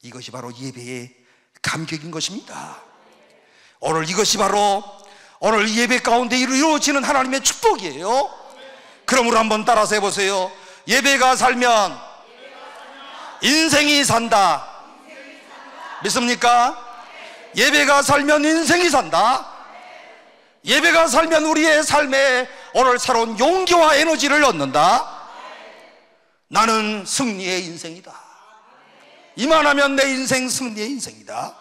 이것이 바로 예배의 감격인 것입니다. 오늘 이것이 바로 오늘 예배 가운데 이루어지는 하나님의 축복이에요. 그러므로 한번 따라서 해보세요. 예배가 살면 인생이 산다. 믿습니까? 예배가 살면 인생이 산다. 예배가 살면 우리의 삶에 오늘 새로운 용기와 에너지를 얻는다. 나는 승리의 인생이다. 이만하면 내 인생 승리의 인생이다.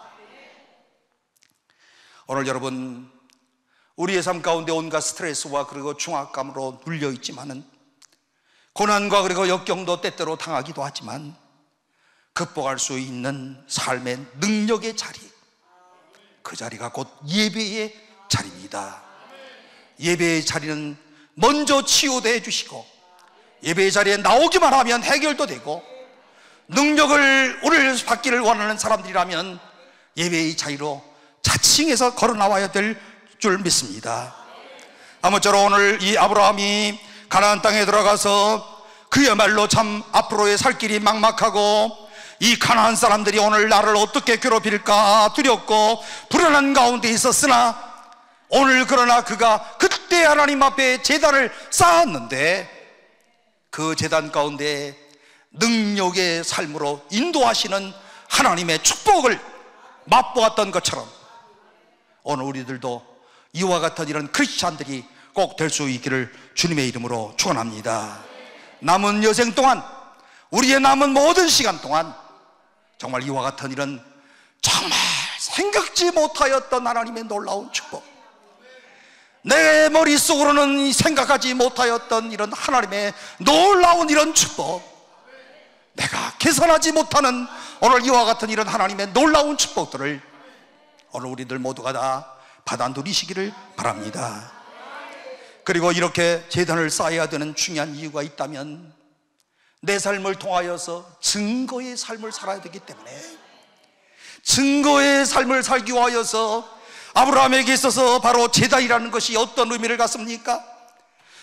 오늘 여러분, 우리의 삶 가운데 온갖 스트레스와 그리고 중압감으로 눌려있지만은, 고난과 그리고 역경도 때때로 당하기도 하지만 극복할 수 있는 삶의 능력의 자리, 그 자리가 곧 예배의 자리입니다. 예배의 자리는 먼저 치유해 주시고, 예배의 자리에 나오기만 하면 해결도 되고, 능력을 우리를 받기를 원하는 사람들이라면 예배의 자리로 자칭해서 걸어 나와야 될 줄 믿습니다. 아무쪼록 오늘 이 아브라함이 가나안 땅에 들어가서 그야말로 참 앞으로의 살 길이 막막하고, 이 가나안 사람들이 오늘 나를 어떻게 괴롭힐까 두렵고 불안한 가운데 있었으나, 오늘 그러나 그가 그때 하나님 앞에 제단을 쌓았는데 그 제단 가운데 능력의 삶으로 인도하시는 하나님의 축복을 맛보았던 것처럼 오늘 우리들도 이와 같은 이런 크리스찬들이 꼭 될 수 있기를 주님의 이름으로 축원합니다. 남은 여생 동안, 우리의 남은 모든 시간 동안 정말 이와 같은 이런 정말 생각지 못하였던 하나님의 놀라운 축복, 내 머릿속으로는 생각하지 못하였던 이런 하나님의 놀라운 이런 축복, 내가 계산하지 못하는 오늘 이와 같은 이런 하나님의 놀라운 축복들을 오늘 우리들 모두가 다 받아 누리시기를 바랍니다. 그리고 이렇게 제단을 쌓아야 되는 중요한 이유가 있다면 내 삶을 통하여서 증거의 삶을 살아야 되기 때문에, 증거의 삶을 살기 위하여서 아브라함에게 있어서 바로 제단이라는 것이 어떤 의미를 갖습니까?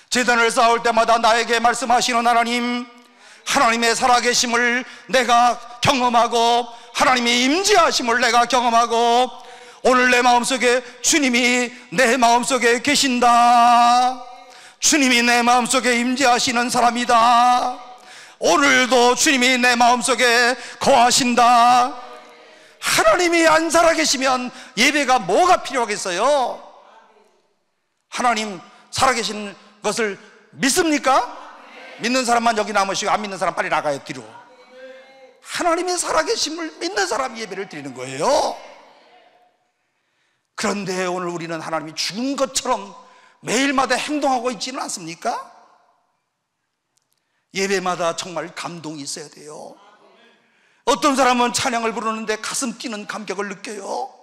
제단을 쌓을 때마다 나에게 말씀하시는 하나님, 하나님의 살아계심을 내가 경험하고 하나님의 임재하심을 내가 경험하고, 오늘 내 마음속에 주님이 내 마음속에 계신다, 주님이 내 마음속에 임재하시는 사람이다, 오늘도 주님이 내 마음속에 거하신다. 하나님이 안 살아계시면 예배가 뭐가 필요하겠어요? 하나님 살아계신 것을 믿습니까? 믿는 사람만 여기 남으시고 안 믿는 사람 빨리 나가요, 뒤로. 하나님의 살아계심을 믿는 사람 예배를 드리는 거예요. 그런데 오늘 우리는 하나님이 죽은 것처럼 매일마다 행동하고 있지는 않습니까? 예배마다 정말 감동이 있어야 돼요. 어떤 사람은 찬양을 부르는데 가슴 뛰는 감격을 느껴요.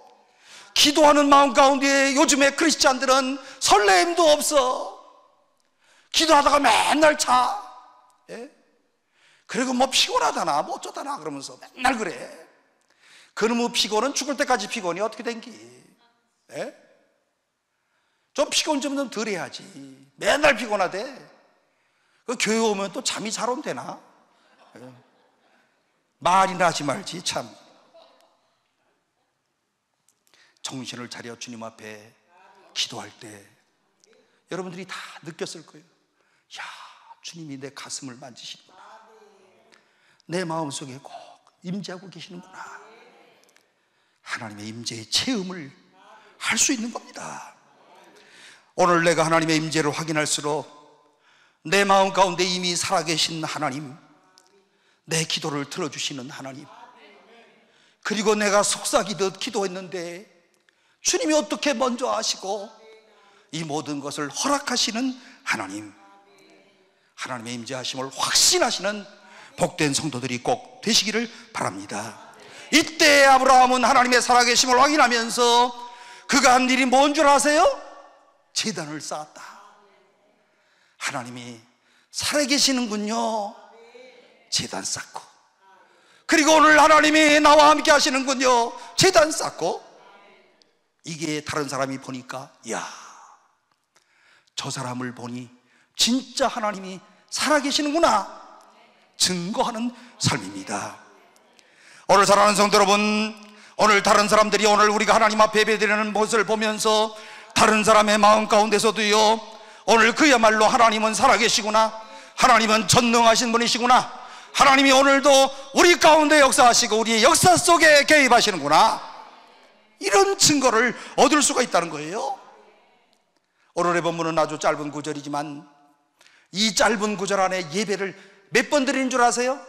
기도하는 마음 가운데 요즘에 크리스찬들은 설레임도 없어. 기도하다가 맨날 자. 예? 그리고 뭐 피곤하다나 뭐 어쩌다나 그러면서 맨날 그래. 그놈의 피곤은 죽을 때까지 피곤이 어떻게 된기? 예? 좀 피곤 좀 덜 해야지. 맨날 피곤하대. 그 교회 오면 또 잠이 잘 온대나? 예? 말이나 하지 말지 참. 정신을 차려 주님 앞에 기도할 때 여러분들이 다 느꼈을 거예요. 야, 주님이 내 가슴을 만지시는구나, 내 마음속에 꼭 임재하고 계시는구나. 하나님의 임재의 체험을 할 수 있는 겁니다. 오늘 내가 하나님의 임재를 확인할수록 내 마음 가운데 이미 살아계신 하나님, 내 기도를 들어주시는 하나님, 그리고 내가 속삭이듯 기도했는데 주님이 어떻게 먼저 하시고 이 모든 것을 허락하시는 하나님, 하나님의 임재하심을 확신하시는 복된 성도들이 꼭 되시기를 바랍니다. 이때 아브라함은 하나님의 살아계심을 확인하면서 그가 한 일이 뭔 줄 아세요? 제단을 쌓았다. 하나님이 살아계시는군요. 제단 쌓고, 그리고 오늘 하나님이 나와 함께 하시는군요. 제단 쌓고. 이게 다른 사람이 보니까, 이야, 저 사람을 보니 진짜 하나님이 살아계시는구나 증거하는 삶입니다. 오늘 사랑하는 성도 여러분, 오늘 다른 사람들이 오늘 우리가 하나님 앞에 예배드리는 모습을 보면서 다른 사람의 마음 가운데서도요, 오늘 그야말로 하나님은 살아계시구나, 하나님은 전능하신 분이시구나, 하나님이 오늘도 우리 가운데 역사하시고 우리의 역사 속에 개입하시는구나, 이런 증거를 얻을 수가 있다는 거예요. 오늘의 본문은 아주 짧은 구절이지만 이 짧은 구절 안에 예배를 몇 번 드리는 줄 아세요?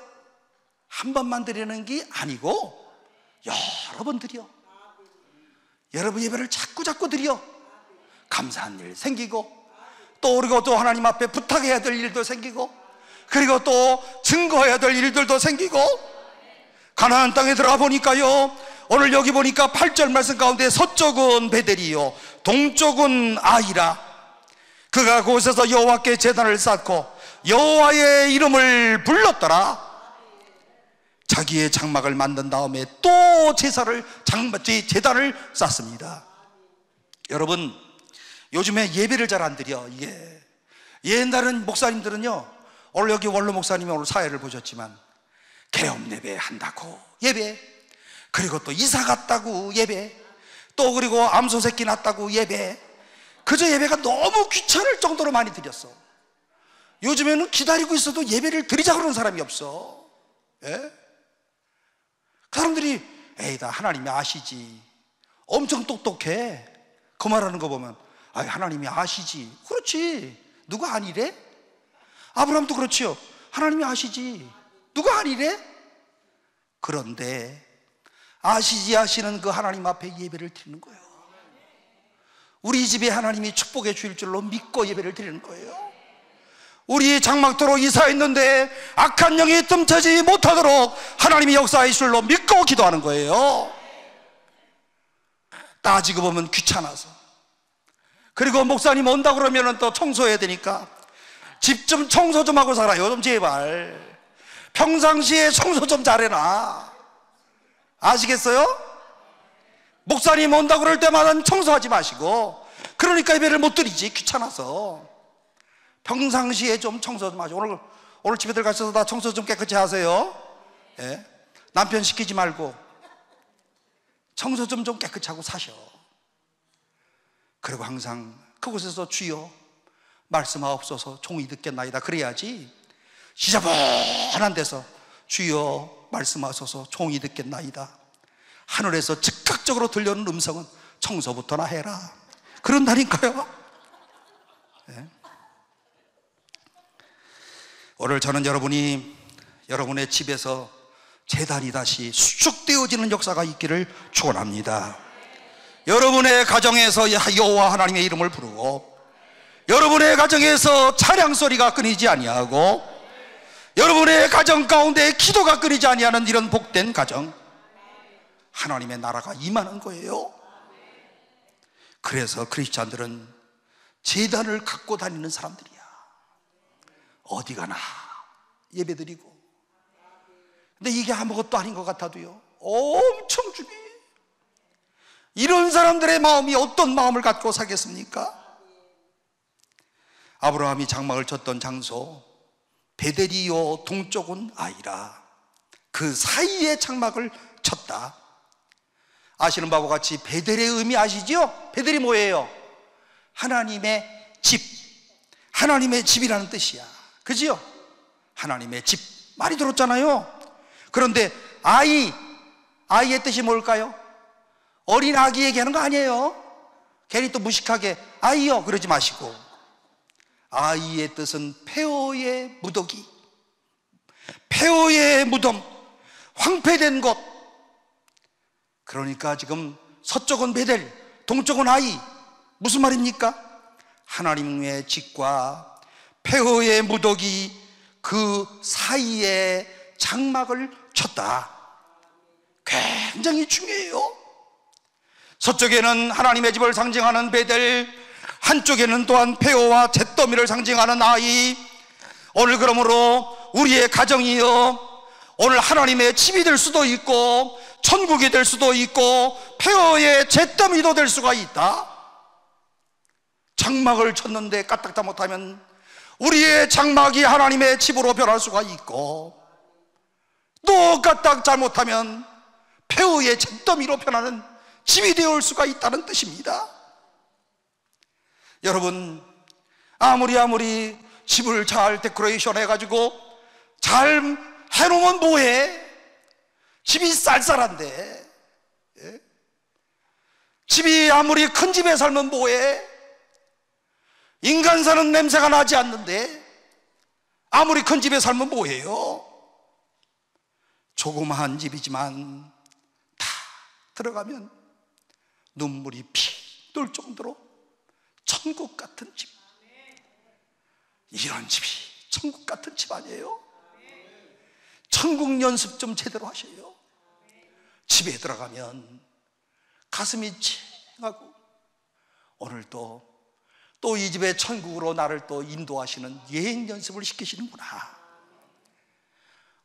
한 번만 드리는 게 아니고 여러 번 드려. 여러분 예배를 자꾸 드려. 감사한 일 생기고, 또 그리고 또 하나님 앞에 부탁해야 될 일도 생기고, 그리고 또 증거해야 될 일들도 생기고. 가나안 땅에 들어가 보니까요, 오늘 여기 보니까 8절 말씀 가운데 서쪽은 베델이요 동쪽은 아이라, 그가 그곳에서 여호와께 제단을 쌓고 여호와의 이름을 불렀더라. 자기의 장막을 만든 다음에 또 제단을 쌓습니다. 여러분, 요즘에 예배를 잘 안 드려. 이게 옛날은 목사님들은요, 오늘 여기 원로 목사님이 오늘 사회를 보셨지만 개업 예배 한다고 예배, 그리고 또 이사 갔다고 예배, 또 그리고 암소 새끼 낳았다고 예배, 그저 예배가 너무 귀찮을 정도로 많이 드렸어. 요즘에는 기다리고 있어도 예배를 드리자 그러는 사람이 없어. 예? 그 사람들이 에이 다 하나님이 아시지, 엄청 똑똑해, 그 말하는 거 보면 아, 하나님이 아시지. 그렇지, 누가 아니래? 아브라함도 그렇지요. 하나님이 아시지, 누가 아니래? 그런데 아시지 하시는 그 하나님 앞에 예배를 드리는 거예요. 우리 집에 하나님이 축복해 주실 줄로 믿고 예배를 드리는 거예요. 우리 장막터로 이사했는데 악한 영이 뜸차지 못하도록 하나님이 역사의 줄로 믿고 기도하는 거예요. 따지고 보면 귀찮아서. 그리고 목사님 온다 그러면 또 청소해야 되니까 집 좀 청소 좀 하고 살아요 좀 제발. 평상시에 청소 좀 잘해놔. 아시겠어요? 목사님 온다 그럴 때마다 청소하지 마시고. 그러니까 예배를 못 드리지, 귀찮아서. 평상시에 좀 청소 좀 하시고. 오늘 집에 들어가셔서 다 청소 좀 깨끗이 하세요. 예? 남편 시키지 말고 청소 좀 깨끗이 하고 사셔. 그리고 항상 그곳에서 주여 말씀하옵소서 종이 듣겠나이다 그래야지. 지저분한 데서 주여 말씀하소서 종이 듣겠나이다. 하늘에서 즉각적으로 들려오는 음성은 청소부터나 해라 그런다니까요. 네. 오늘 저는 여러분의 집에서 제단이 다시 수축되어지는 역사가 있기를 축원합니다. 여러분의 가정에서 여호와 하나님의 이름을 부르고, 여러분의 가정에서 찬양 소리가 끊이지 아니하고, 여러분의 가정 가운데 기도가 끊이지 아니하는 이런 복된 가정, 하나님의 나라가 임하는 거예요. 그래서 크리스찬들은 제단을 갖고 다니는 사람들이야. 어디 가나 예배드리고. 근데 이게 아무것도 아닌 것 같아도요 엄청 중요해요. 이런 사람들의 마음이 어떤 마음을 갖고 사겠습니까? 아브라함이 장막을 쳤던 장소 베델이요 동쪽은 아이라, 그 사이에 장막을 쳤다. 아시는 바와 같이 베델의 의미 아시죠? 베델이 뭐예요? 하나님의 집, 하나님의 집이라는 뜻이야. 그지요? 하나님의 집 많이 들었잖아요. 그런데 아이의 뜻이 뭘까요? 어린 아기 얘기하는 거 아니에요. 괜히 또 무식하게 아이요 그러지 마시고, 아이의 뜻은 폐허의 무더기, 폐허의 무덤, 황폐된 곳. 그러니까 지금 서쪽은 베델, 동쪽은 아이. 무슨 말입니까? 하나님의 집과 폐허의 무더기 그 사이에 장막을 쳤다. 굉장히 중요해요. 서쪽에는 하나님의 집을 상징하는 베델, 한쪽에는 또한 폐허와 잿더미를 상징하는 아이. 오늘 그러므로 우리의 가정이요, 오늘 하나님의 집이 될 수도 있고 천국이 될 수도 있고 폐허의 잿더미도 될 수가 있다. 장막을 쳤는데 까딱다 못하면 우리의 장막이 하나님의 집으로 변할 수가 있고, 또 까딱 잘못하면 폐허의 잿더미로 변하는 집이 되어올 수가 있다는 뜻입니다. 여러분, 아무리 집을 잘 데코레이션 해가지고 잘 해놓으면 뭐해? 집이 쌀쌀한데, 예? 집이 아무리 큰 집에 살면 뭐해? 인간 사는 냄새가 나지 않는데 아무리 큰 집에 살면 뭐해요? 조그마한 집이지만 다 들어가면 눈물이 피돌 정도로 천국 같은 집. 이런 집이 천국 같은 집 아니에요? 천국 연습 좀 제대로 하셔요. 집에 들어가면 가슴이 찡하고, 오늘 또 이 집의 천국으로 나를 또 인도하시는 예행 연습을 시키시는구나.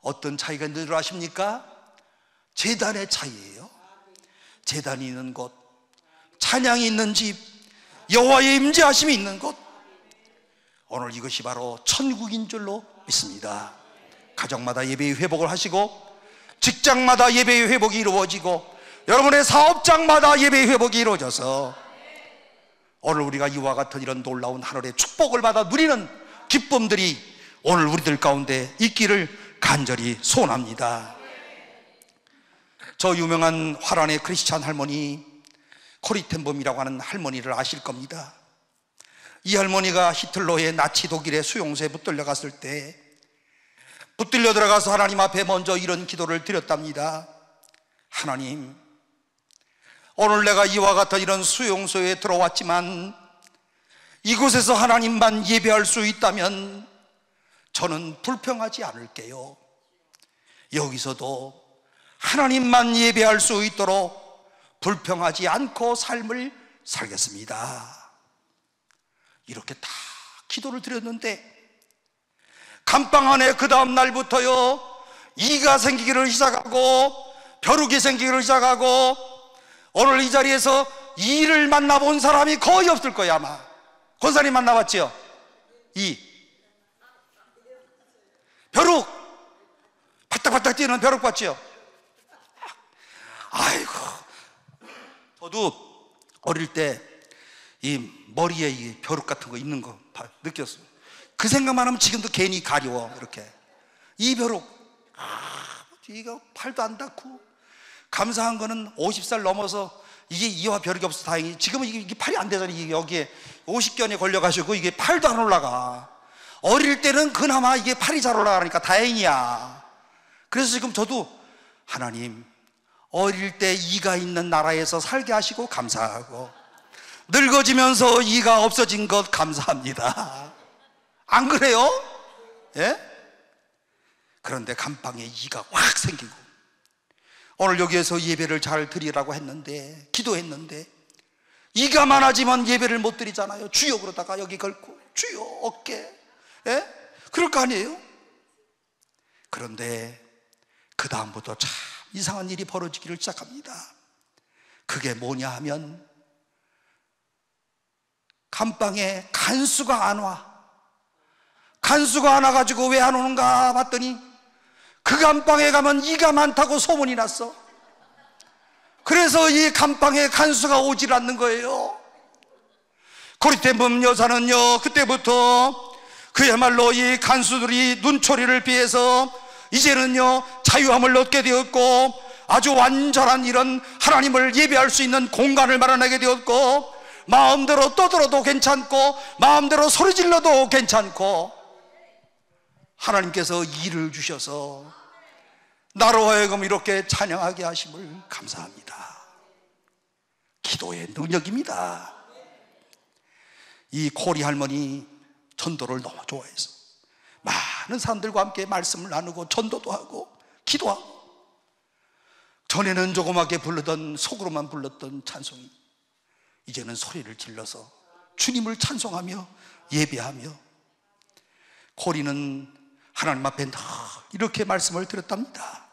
어떤 차이가 있는 줄 아십니까? 제단의 차이예요. 제단이 있는 곳, 찬양이 있는 집, 여호와의 임재하심이 있는 곳, 오늘 이것이 바로 천국인 줄로 믿습니다. 가정마다 예배의 회복을 하시고, 직장마다 예배의 회복이 이루어지고, 여러분의 사업장마다 예배의 회복이 이루어져서 오늘 우리가 이와 같은 이런 놀라운 하늘의 축복을 받아 누리는 기쁨들이 오늘 우리들 가운데 있기를 간절히 소원합니다. 저 유명한 화란의 크리스찬 할머니 코리텐범이라고 하는 할머니를 아실 겁니다. 이 할머니가 히틀러의 나치 독일의 수용소에 붙들려 갔을 때 붙들려 들어가서 하나님 앞에 먼저 이런 기도를 드렸답니다. 하나님, 오늘 내가 이와 같은 이런 수용소에 들어왔지만 이곳에서 하나님만 예배할 수 있다면 저는 불평하지 않을게요. 여기서도 하나님만 예배할 수 있도록 불평하지 않고 삶을 살겠습니다. 이렇게 다 기도를 드렸는데 감방 안에 그 다음 날부터요, 이가 생기기를 시작하고 벼룩이 생기기를 시작하고, 오늘 이 자리에서 이를 만나본 사람이 거의 없을 거예요. 아마 권사님 만나봤죠? 이 벼룩, 바닥바닥 뛰는 벼룩 봤죠? 아이고, 저도 어릴 때 이 머리에 이 벼룩 같은 거 있는 거 느꼈어요. 그 생각만 하면 지금도 괜히 가려워. 이렇게 이 벼룩, 이거 팔도 안 닿고. 감사한 거는 50살 넘어서 이게 이와 벼룩이 없어서 다행히, 지금은 이게 팔이 안 되잖아요. 이게 여기에 50견에 걸려가지고 이게 팔도 안 올라가. 어릴 때는 그나마 이게 팔이 잘 올라가니까 다행이야. 그래서 지금 저도 하나님, 어릴 때 이가 있는 나라에서 살게 하시고 감사하고, 늙어지면서 이가 없어진 것 감사합니다. 안 그래요? 예? 그런데 감방에 이가 확 생기고, 오늘 여기에서 예배를 잘 드리라고 했는데, 기도했는데 이가 많아지면 예배를 못 드리잖아요. 주여 그러다가 여기 걸고 주여 어깨, 예? 그럴 거 아니에요? 그런데 그 다음부터 참 이상한 일이 벌어지기를 시작합니다. 그게 뭐냐 하면, 감방에 간수가 안 와. 간수가 안 와가지고 왜 안 오는가 봤더니 그 감방에 가면 이가 많다고 소문이 났어. 그래서 이 감방에 간수가 오질 않는 거예요. 고리대범 여사는요, 그때부터 그야말로 이 간수들이 눈초리를 피해서 이제는요 자유함을 얻게 되었고, 아주 완전한 이런 하나님을 예배할 수 있는 공간을 마련하게 되었고, 마음대로 떠들어도 괜찮고 마음대로 소리질러도 괜찮고, 하나님께서 일을 주셔서 나로 하여금 이렇게 찬양하게 하심을 감사합니다. 기도의 능력입니다. 이 코리 할머니 전도를 너무 좋아해서 많은 사람들과 함께 말씀을 나누고 전도도 하고 기도하고, 전에는 조그맣게 부르던, 속으로만 불렀던 찬송이 이제는 소리를 질러서 주님을 찬송하며 예배하며, 코리는 하나님 앞에 늘 이렇게 말씀을 드렸답니다.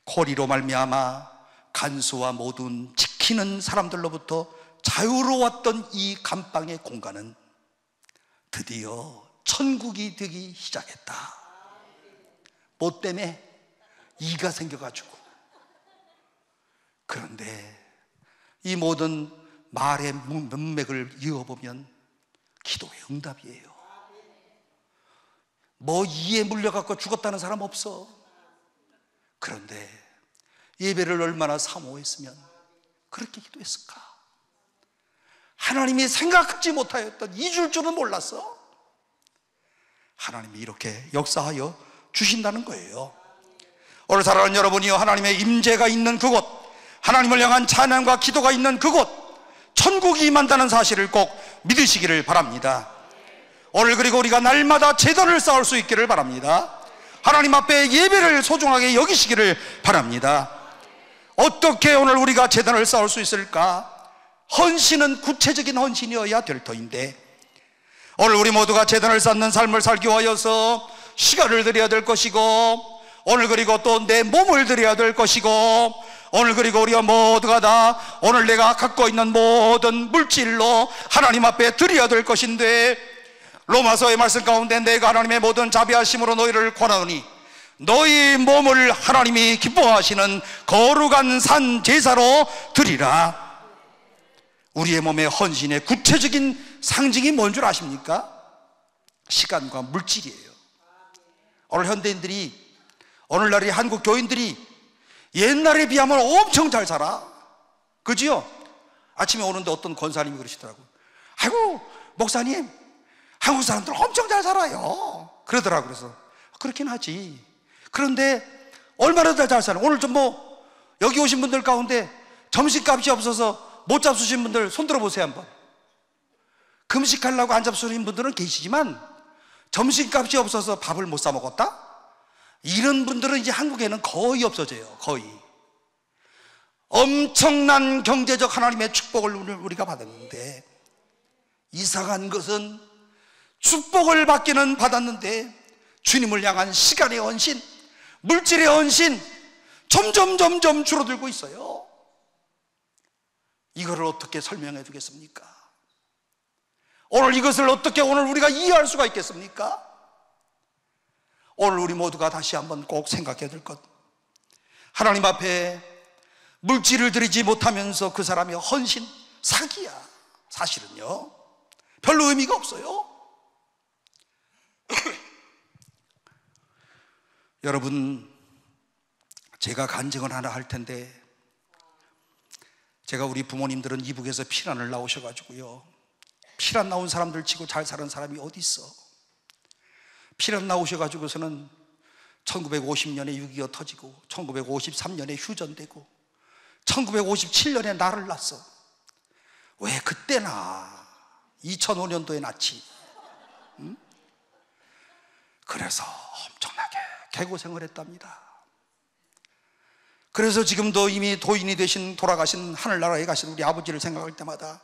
코리로 말미암아 간수와 모든 지키는 사람들로부터 자유로웠던 이 감방의 공간은 드디어 천국이 되기 시작했다. 뭐 때문에? 이가 생겨가지고. 그런데 이 모든 말의 문맥을 이어보면 기도의 응답이에요. 뭐 이에 물려갖고 죽었다는 사람 없어. 그런데 예배를 얼마나 사모했으면 그렇게 기도했을까? 하나님이 생각하지 못하였던, 잊을 줄은 몰랐어. 하나님이 이렇게 역사하여 주신다는 거예요. 오늘 사랑하는 여러분이요, 하나님의 임재가 있는 그곳, 하나님을 향한 찬양과 기도가 있는 그곳, 천국이 임한다는 사실을 꼭 믿으시기를 바랍니다. 오늘 그리고 우리가 날마다 제단을 쌓을 수 있기를 바랍니다. 하나님 앞에 예배를 소중하게 여기시기를 바랍니다. 어떻게 오늘 우리가 제단을 쌓을 수 있을까? 헌신은 구체적인 헌신이어야 될 터인데, 오늘 우리 모두가 제단을 쌓는 삶을 살기 위하여서 시간을 드려야 될 것이고, 오늘 그리고 또 내 몸을 드려야 될 것이고, 오늘 그리고 우리가 모두가 다 오늘 내가 갖고 있는 모든 물질로 하나님 앞에 드려야 될 것인데, 로마서의 말씀 가운데 내가 하나님의 모든 자비하심으로 너희를 권하노니 너희 몸을 하나님이 기뻐하시는 거룩한 산 제사로 드리라. 우리의 몸의 헌신의 구체적인 상징이 뭔 줄 아십니까? 시간과 물질이에요. 오늘 현대인들이, 오늘날의 한국 교인들이 옛날에 비하면 엄청 잘 살아. 그지요? 아침에 오는데 어떤 권사님이 그러시더라고요. 아이고 목사님, 한국 사람들 엄청 잘 살아요 그러더라고요. 그래서 그렇긴 하지. 그런데 얼마나 더 잘 살아? 오늘 좀 뭐 여기 오신 분들 가운데 점심값이 없어서 못 잡수신 분들 손 들어보세요 한번. 금식하려고 안 잡수신 분들은 계시지만 점심값이 없어서 밥을 못 사 먹었다? 이런 분들은 이제 한국에는 거의 없어져요. 거의. 엄청난 경제적 하나님의 축복을 우리가 받았는데, 이상한 것은 축복을 받기는 받았는데 주님을 향한 시간의 헌신, 물질의 헌신 점점 줄어들고 있어요. 이거를 어떻게 설명해 주겠습니까? 오늘 이것을 어떻게 오늘 우리가 이해할 수가 있겠습니까? 오늘 우리 모두가 다시 한번 꼭 생각해야 될 것, 하나님 앞에 물질을 드리지 못하면서 그 사람의 헌신 사기야. 사실은요 별로 의미가 없어요. 여러분, 제가 간증을 하나 할 텐데, 제가 우리 부모님들은 이북에서 피난을 나오셔가지고요, 피난 나온 사람들 치고 잘 사는 사람이 어디 있어? 피난 나오셔가지고서는 1950년에 6.25 터지고 1953년에 휴전되고 1957년에 나를 낳았어. 왜 그때나 2005년도에 낳지? 응? 그래서 엄청나게 개고생을 했답니다. 그래서 지금도 이미 도인이 되신, 돌아가신, 하늘나라에 가신 우리 아버지를 생각할 때마다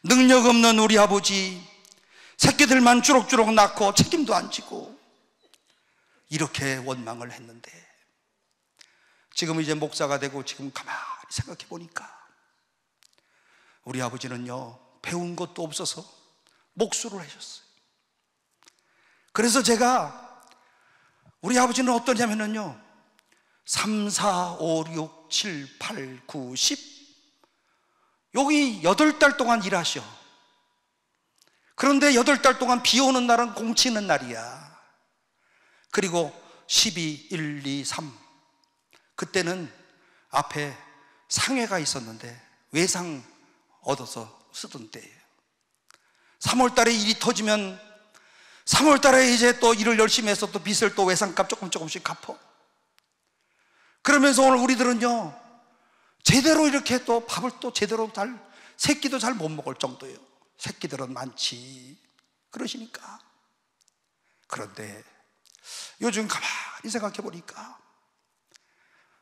능력 없는 우리 아버지, 새끼들만 주럭주럭 낳고 책임도 안 지고 이렇게 원망을 했는데, 지금 이제 목사가 되고 지금 가만히 생각해 보니까 우리 아버지는요 배운 것도 없어서 목수를 하셨어요. 그래서 제가, 우리 아버지는 어떠냐면요 3, 4, 5, 6, 7, 8, 9, 10 여기 8달 동안 일하셔. 그런데 8달 동안 비 오는 날은 공치는 날이야. 그리고 12, 1, 2, 3 그때는 앞에 상회가 있었는데 외상 얻어서 쓰던 때예요. 3월 달에 일이 터지면 3월 달에 이제 또 일을 열심히 해서 또 빚을 또 외상값 조금씩 갚어. 그러면서 오늘 우리들은요 제대로 이렇게 또 밥을 또 제대로 새끼도 잘 못 먹을 정도예요. 새끼들은 많지 그러시니까. 그런데 요즘 가만히 생각해 보니까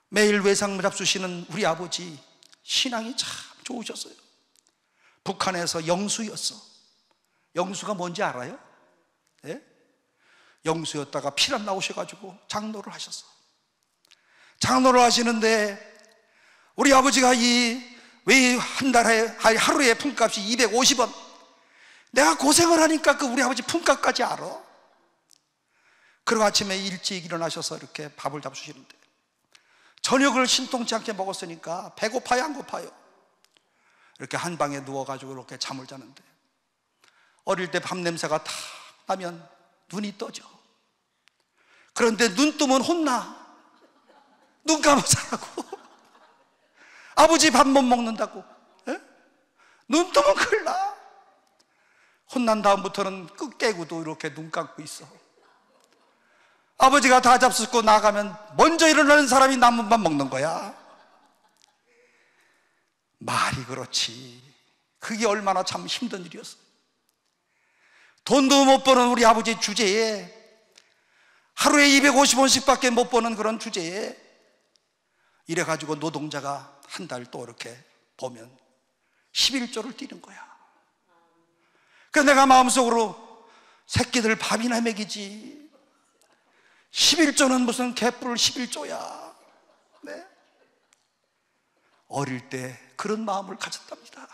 매일 외상 잡수시는 우리 아버지 신앙이 참 좋으셨어요. 북한에서 영수였어. 영수가 뭔지 알아요? 예? 영수였다가 피난 나오셔가지고 장로를 하셨어. 장로를 하시는데 우리 아버지가 왜 한 달에 하루에 품값이 250원, 내가 고생을 하니까 그 우리 아버지 품값까지 알아. 그리고 아침에 일찍 일어나셔서 이렇게 밥을 잡수시는데 저녁을 신통치 않게 먹었으니까 배고파요 안 고파요? 이렇게 한 방에 누워가지고 이렇게 잠을 자는데, 어릴 때 밥 냄새가 탁 나면 눈이 떠져. 그런데 눈 뜨면 혼나. 눈 감아 자라고. 아버지 밥 못 먹는다고. 에? 눈 뜨면 큰일 나. 혼난 다음부터는 끝 깨고도 이렇게 눈 감고 있어. 아버지가 다 잡수고 나가면 먼저 일어나는 사람이 남은 밥 먹는 거야. 말이 그렇지. 그게 얼마나 참 힘든 일이었어. 돈도 못 버는 우리 아버지 주제에, 하루에 250원씩 밖에 못 버는 그런 주제에 이래가지고 노동자가 한 달 또 이렇게 보면 11조를 띄는 거야. 그래서 내가 마음속으로 새끼들 밥이나 먹이지 11조는 무슨 개뿔 11조야. 네? 어릴 때 그런 마음을 가졌답니다.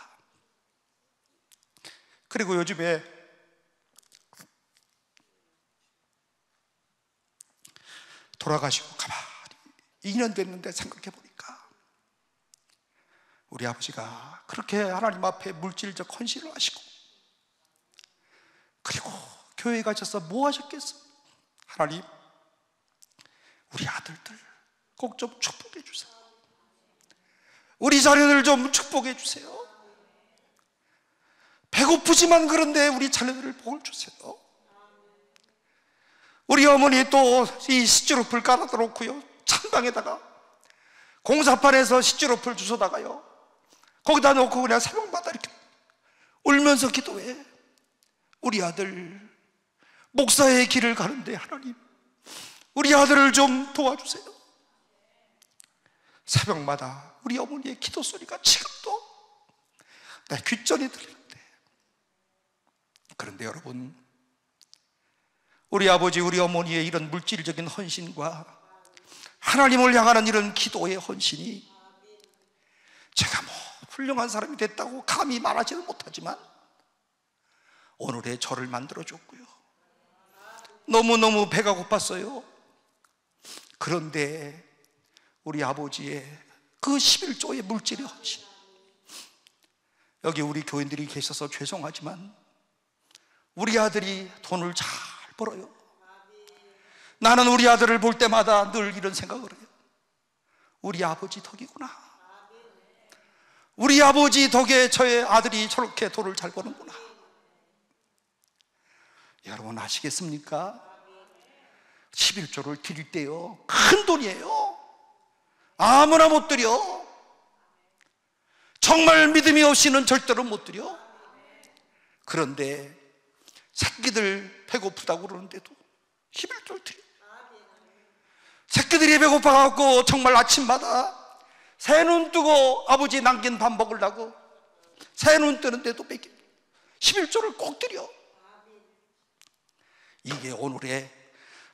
그리고 요즘에 돌아가시고 가만히 2년 됐는데 생각해 보니까 우리 아버지가 그렇게 하나님 앞에 물질적 헌신을 하시고, 그리고 교회에 가셔서 뭐 하셨겠어? 하나님, 우리 아들들 꼭 좀 축복해 주세요. 우리 자녀들 좀 축복해 주세요. 배고프지만 그런데 우리 자녀들을 복을 주세요. 우리 어머니 또 이 시트로플 깔아다 놓고요, 찬방에다가 공사판에서 시트로플 주워다가요 거기다 놓고 그냥 새벽마다 이렇게 울면서 기도해. 우리 아들 목사의 길을 가는데 하나님, 우리 아들을 좀 도와주세요. 새벽마다 우리 어머니의 기도 소리가 지금도 내 귓전에 들리는데, 그런데 여러분, 우리 아버지, 우리 어머니의 이런 물질적인 헌신과 하나님을 향하는 이런 기도의 헌신이, 제가 뭐 훌륭한 사람이 됐다고 감히 말하지는 못하지만 오늘의 저를 만들어줬고요, 너무너무 배가 고팠어요. 그런데 우리 아버지의 그 11조의 물질의 헌신, 여기 우리 교인들이 계셔서 죄송하지만 우리 아들이 돈을 잘 벌어요. 나는 우리 아들을 볼 때마다 늘 이런 생각을 해요. 우리 아버지 덕이구나. 우리 아버지 덕에 저의 아들이 저렇게 돈을 잘 버는구나. 여러분 아시겠습니까? 11조를 드릴 때요, 큰 돈이에요. 아무나 못 드려. 정말 믿음이 없이는 절대로 못 드려. 그런데 새끼들 배고프다고 그러는데도 11조를 드려. 새끼들이 배고파갖고 정말 아침마다 새 눈 뜨고 아버지 남긴 밥 먹으려고 새 눈 뜨는데도 11조를 꼭 드려. 이게 오늘의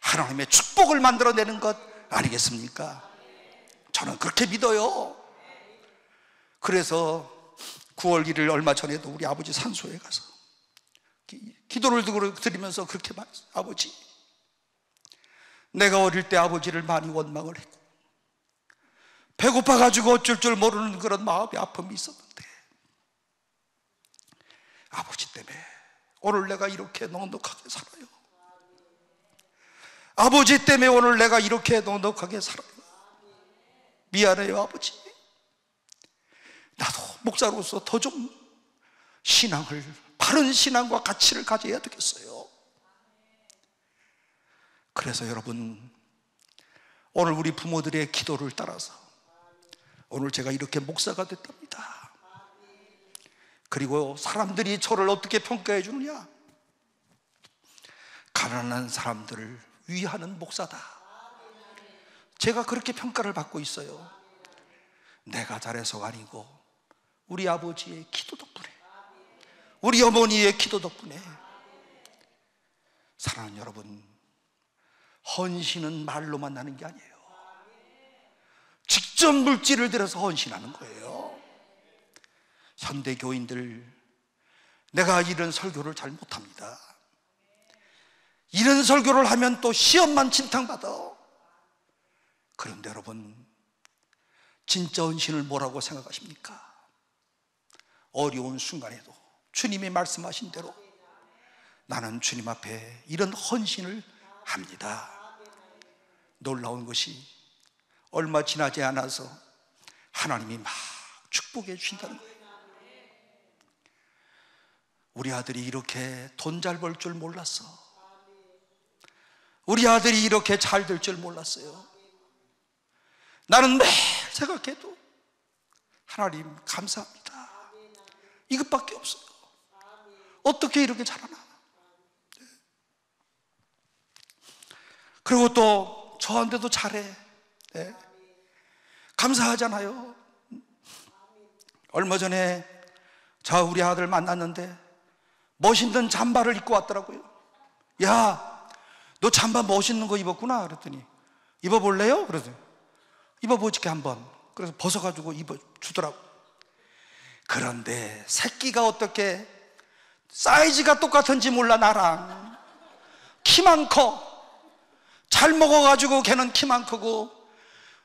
하나님의 축복을 만들어내는 것 아니겠습니까? 저는 그렇게 믿어요. 그래서 9월 1일 얼마 전에도 우리 아버지 산소에 가서 기도를 드리면서 그렇게 말했어요. 아버지, 내가 어릴 때 아버지를 많이 원망을 했고 배고파가지고 어쩔 줄 모르는 그런 마음의 아픔이 있었는데, 아버지 때문에 오늘 내가 이렇게 넉넉하게 살아요. 아버지 때문에 오늘 내가 이렇게 넉넉하게 살아요. 미안해요 아버지. 나도 목사로서 더 좀 신앙을, 바른 신앙과 가치를 가져야 되겠어요. 그래서 여러분, 오늘 우리 부모들의 기도를 따라서 오늘 제가 이렇게 목사가 됐답니다. 그리고 사람들이 저를 어떻게 평가해 주느냐? 가난한 사람들을 위하는 목사다. 제가 그렇게 평가를 받고 있어요. 내가 잘해서가 아니고 우리 아버지의 기도 덕분에, 우리 어머니의 기도 덕분에. 사랑하는 여러분, 헌신은 말로만 나는 게 아니에요. 직접 물질을 들여서 헌신하는 거예요. 현대 교인들, 내가 이런 설교를 잘 못합니다. 이런 설교를 하면 또 시험만 진탕받아. 그런데 여러분, 진짜 헌신을 뭐라고 생각하십니까? 어려운 순간에도 주님이 말씀하신 대로 나는 주님 앞에 이런 헌신을 합니다. 놀라운 것이 얼마 지나지 않아서 하나님이 막 축복해 주신다는 거예요. 우리 아들이 이렇게 돈 잘 벌 줄 몰랐어. 우리 아들이 이렇게 잘 될 줄 몰랐어요. 나는 매일 생각해도 하나님 감사합니다. 이것밖에 없어요. 어떻게 이렇게 잘하나. 그리고 또 저한테도 잘해. 네. 감사하잖아요. 얼마 전에 저 우리 아들 만났는데 멋있는 잠바를 입고 왔더라고요. 야, 너 잠바 멋있는 거 입었구나. 그랬더니 입어볼래요? 그래서 입어보지게 한번. 그래서 벗어가지고 입어주더라고. 그런데 새끼가 어떻게 사이즈가 똑같은지 몰라. 나랑 키만 커. 잘 먹어가지고 걔는 키만 크고,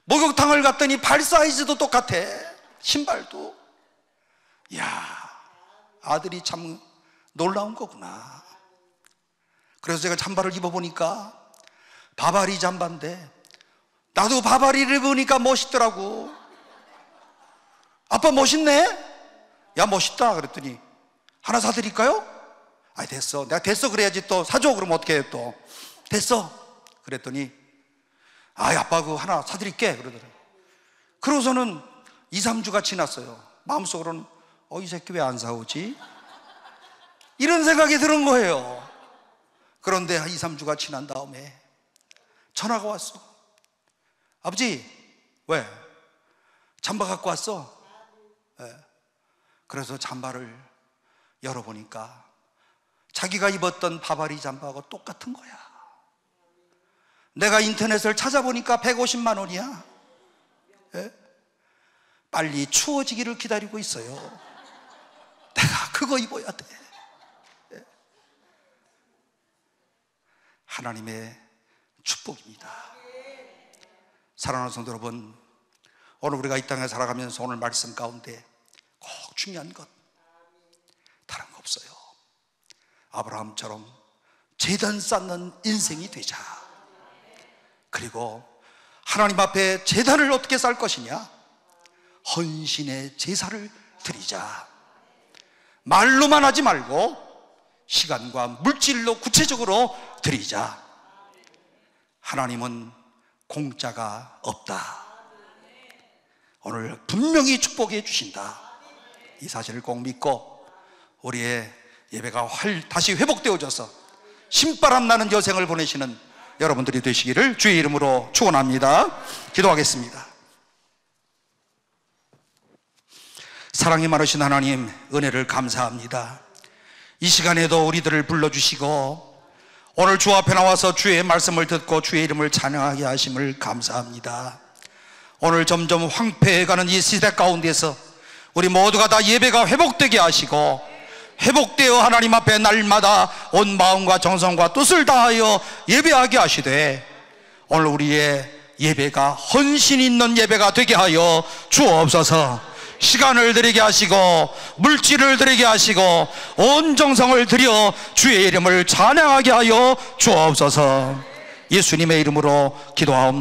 목욕탕을 갔더니 발 사이즈도 똑같아. 신발도. 야, 아들이 참 놀라운 거구나. 그래서 제가 잠바를 입어보니까 바바리 잠바인데, 나도 바바리를 입으니까 멋있더라고. 아빠 멋있네? 야, 멋있다. 그랬더니 하나 사드릴까요? 아, 됐어. 내가 됐어 그래야지. 또 사줘 그러면 어떻게 해요 또. 됐어. 그랬더니 아빠 그거 하나 사드릴게 그러더라고요. 그러고서는 2, 3주가 지났어요. 마음속으로는 이 새끼 왜 안 사오지? 이런 생각이 드는 거예요. 그런데 2, 3주가 지난 다음에 전화가 왔어. 아버지, 왜? 잠바 갖고 왔어? 네. 그래서 잠바를 열어보니까 자기가 입었던 바바리 잠바하고 똑같은 거야. 내가 인터넷을 찾아보니까 150만 원이야. 네? 빨리 추워지기를 기다리고 있어요. 내가 그거 입어야 돼. 네? 하나님의 축복입니다. 사랑하는 성도 여러분, 오늘 우리가 이 땅에 살아가면서 오늘 말씀 가운데 꼭 중요한 것 다른 거 없어요. 아브라함처럼 제단 쌓는 인생이 되자. 그리고 하나님 앞에 제단을 어떻게 쌓을 것이냐? 헌신의 제사를 드리자. 말로만 하지 말고 시간과 물질로 구체적으로 드리자. 하나님은 공짜가 없다. 오늘 분명히 축복해 주신다. 이 사실을 꼭 믿고 우리의 예배가 다시 회복되어져서 신바람 나는 여생을 보내시는 여러분들이 되시기를 주의 이름으로 축원합니다. 기도하겠습니다. 사랑이 많으신 하나님, 은혜를 감사합니다. 이 시간에도 우리들을 불러주시고 오늘 주 앞에 나와서 주의 말씀을 듣고 주의 이름을 찬양하게 하심을 감사합니다. 오늘 점점 황폐해가는 이 시대 가운데서 우리 모두가 다 예배가 회복되게 하시고 회복되어 하나님 앞에 날마다 온 마음과 정성과 뜻을 다하여 예배하게 하시되 오늘 우리의 예배가 헌신 있는 예배가 되게 하여 주옵소서. 시간을 드리게 하시고 물질을 드리게 하시고 온 정성을 들여 주의 이름을 찬양하게 하여 주옵소서. 예수님의 이름으로 기도하옵나이다.